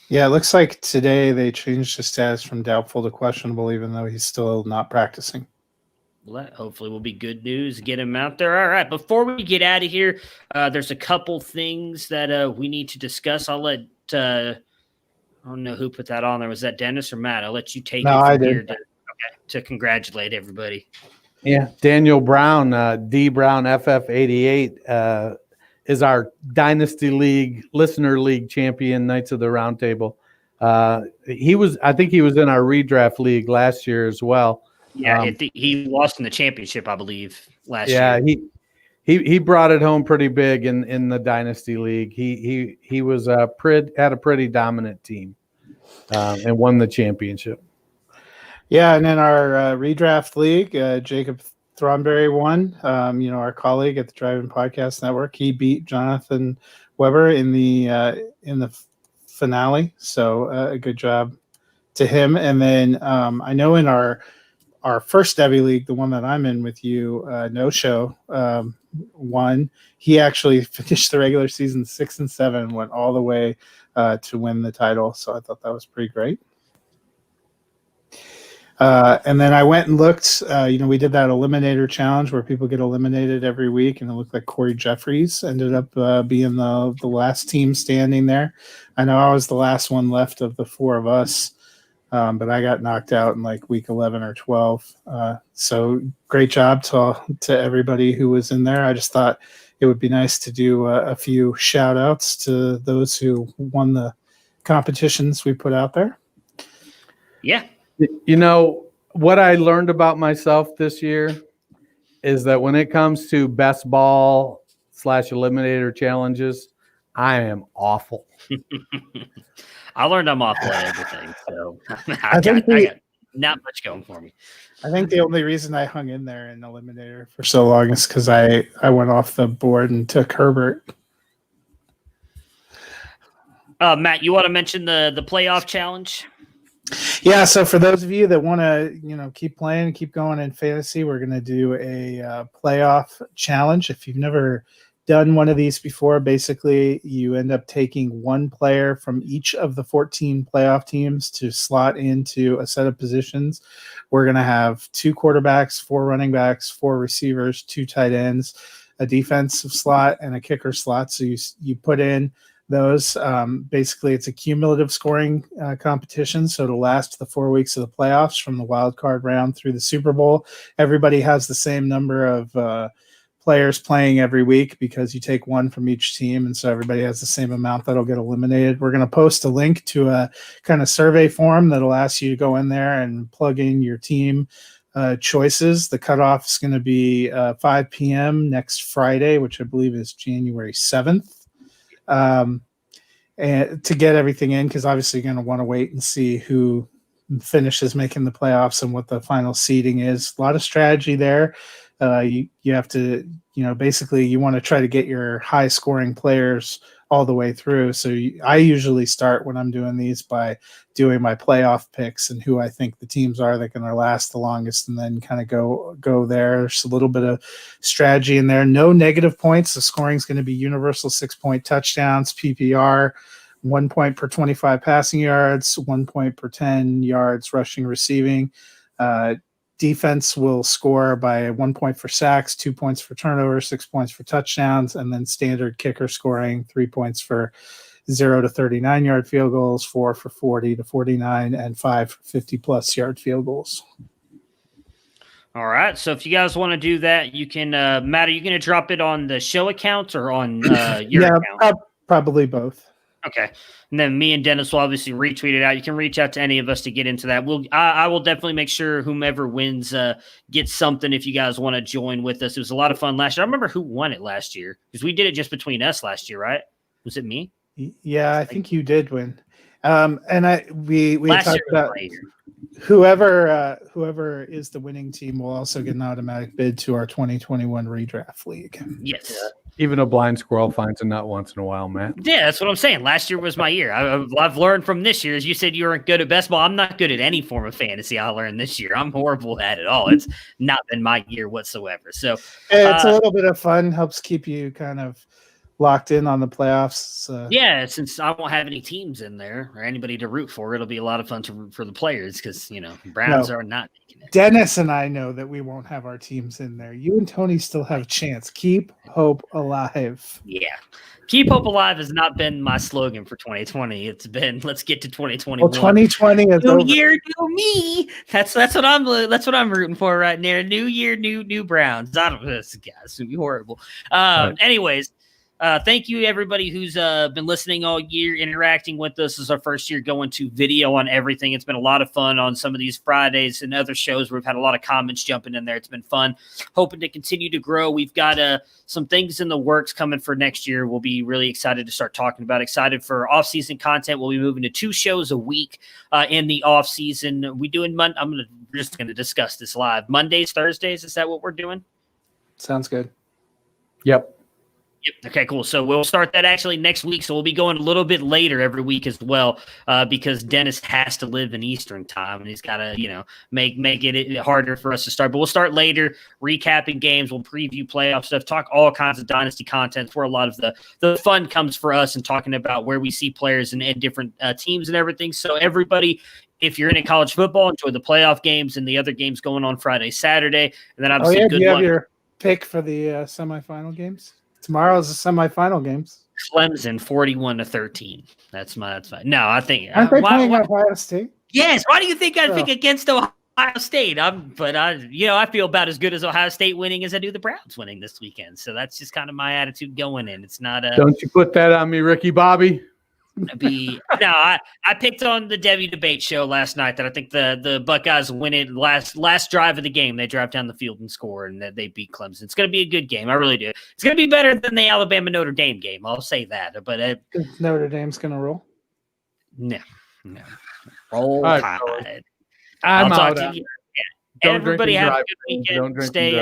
Yeah, it looks like today they changed his status from doubtful to questionable, even though he's still not practicing. Well, that hopefully will be good news. Get him out there. All right. Before we get out of here, there's a couple things that we need to discuss. I'll let I don't know who put that on there. Was that Dennis or Matt? I'll let you take it from here to congratulate everybody. Yeah, Daniel Brown, D Brown FF88, is our Dynasty League Listener League champion, Knights of the Round Table. I think he was in our redraft league last year as well. Yeah, he lost in the championship, I believe, last year. Yeah, he brought it home pretty big in the Dynasty League. He was had a pretty dominant team and won the championship. Yeah, and in our redraft league, Jacob Thornberry won. Our colleague at the Drive-In Podcast Network, he beat Jonathan Weber in the finale. So a good job to him. And then I know in our first Devy League, the one that I'm in with you, No Show won. He actually finished the regular season 6-7, went all the way to win the title. So I thought that was pretty great. And then I went and looked. We did that eliminator challenge where people get eliminated every week, and it looked like Corey Jeffries ended up being the last team standing there. I know I was the last one left of the four of us. But I got knocked out in like week 11 or 12. So great job to everybody who was in there. I just thought it would be nice to do a few shout outs to those who won the competitions we put out there. Yeah. What I learned about myself this year is that when it comes to best ball / eliminator challenges, I am awful. I learned I'm awful at everything, so I got not much going for me. I think the only reason I hung in there in eliminator for so long is because I went off the board and took Herbert. Matt, you want to mention the playoff challenge? Yeah, so for those of you that want to, keep playing, keep going in fantasy, we're going to do a playoff challenge. If you've never done one of these before, basically you end up taking one player from each of the 14 playoff teams to slot into a set of positions. We're going to have 2 quarterbacks, 4 running backs, 4 receivers, 2 tight ends, a defensive slot, and a kicker slot. So you put in those. Basically, it's a cumulative scoring competition, so it'll last the 4 weeks of the playoffs from the wild card round through the Super Bowl. Everybody has the same number of players playing every week because you take one from each team, and so everybody has the same amount that'll get eliminated. We're going to post a link to a kind of survey form that'll ask you to go in there and plug in your team choices. The cutoff is going to be 5 p.m. next Friday, which I believe is January 7th. And to get everything in, because obviously you're going to want to wait and see who finishes making the playoffs and what the final seeding is. A lot of strategy there. You have to, basically you want to try to get your high scoring players all the way through. So I usually start when I'm doing these by doing my playoff picks and who I think the teams are that are going to last the longest, and then kind of go there. There's a little bit of strategy in there. No negative points. The scoring is going to be universal 6-point touchdowns, PPR, 1 point per 25 passing yards, 1 point per 10 yards rushing, receiving. Defense will score by 1 point for sacks, 2 points for turnovers, 6 points for touchdowns, and then standard kicker scoring, 3 points for 0 to 39-yard field goals, 4 for 40 to 49, and 5 for 50-plus yard field goals. All right. So if you guys want to do that, you can, Matt, are you going to drop it on the show account or on your account? Probably both. Okay. And then me and Dennis will obviously retweet it out. You can reach out to any of us to get into that. I will definitely make sure whomever wins gets something if you guys want to join with us. It was a lot of fun last year. I remember who won it last year because we did it just between us last year, right? Was it me? Yeah, I think you did win. And we talked about whoever is the winning team will also get an automatic bid to our 2021 redraft league. Yes. Yeah. Even a blind squirrel finds a nut once in a while, Matt. Yeah, that's what I'm saying. Last year was my year. I've learned from this year. As you said, you weren't good at best ball. I'm not good at any form of fantasy. I learned this year. I'm horrible at it all. It's not been my year whatsoever. So it's a little bit of fun. Helps keep you kind of locked in on the playoffs. Yeah, since I won't have any teams in there or anybody to root for, it'll be a lot of fun to root for the players because, Browns are not making it. Dennis and I know that we won't have our teams in there. You and Tony still have a chance. Keep hope alive. Yeah. Keep hope alive has not been my slogan for 2020. It's been let's get to 2021. Well, 2020 is new over. Year, new me. That's what I'm rooting for right now. New year, new Browns. I don't know. This guy's gonna be horrible. Right. Anyways. Thank you, everybody who's been listening all year, interacting with us. This is our first year going to video on everything. It's been a lot of fun on some of these Fridays and other shows where we've had a lot of comments jumping in there. It's been fun. Hoping to continue to grow. We've got some things in the works coming for next year. We'll be really excited to start talking about. Excited for off-season content. We'll be moving to 2 shows a week in the off-season. We doing we're just going to discuss this live. Mondays, Thursdays, is that what we're doing? Sounds good. Yep. Yep. Okay, cool. So we'll start that actually next week. So we'll be going a little bit later every week as well because Dennis has to live in Eastern time and he's got to, make it harder for us to start. But we'll start later, recapping games. We'll preview playoff stuff, talk all kinds of dynasty content where a lot of the fun comes for us and talking about where we see players and different teams and everything. So everybody, if you're into college football, enjoy the playoff games and the other games going on Friday, Saturday. And then obviously good do you luck. Have your pick for the semifinal games? Tomorrow's the semifinal games. Clemson 41-13. That's fine. No, I think aren't they playing Ohio State? Yes. Why do you think I'd pick against Ohio State? I feel about as good as Ohio State winning as I do the Browns winning this weekend. So that's just kind of my attitude going in. It's not a. Don't you put that on me, Ricky Bobby? I picked on the Debbie debate show last night that I think the Buckeyes win it last drive of the game. They drive down the field and score, and they beat Clemson. It's going to be a good game. I really do. It's going to be better than the Alabama Notre Dame game. I'll say that. But Notre Dame's going to roll. No. Roll Tide. I'm I'll out. talk to you. Yeah. Everybody have a good weekend. Stay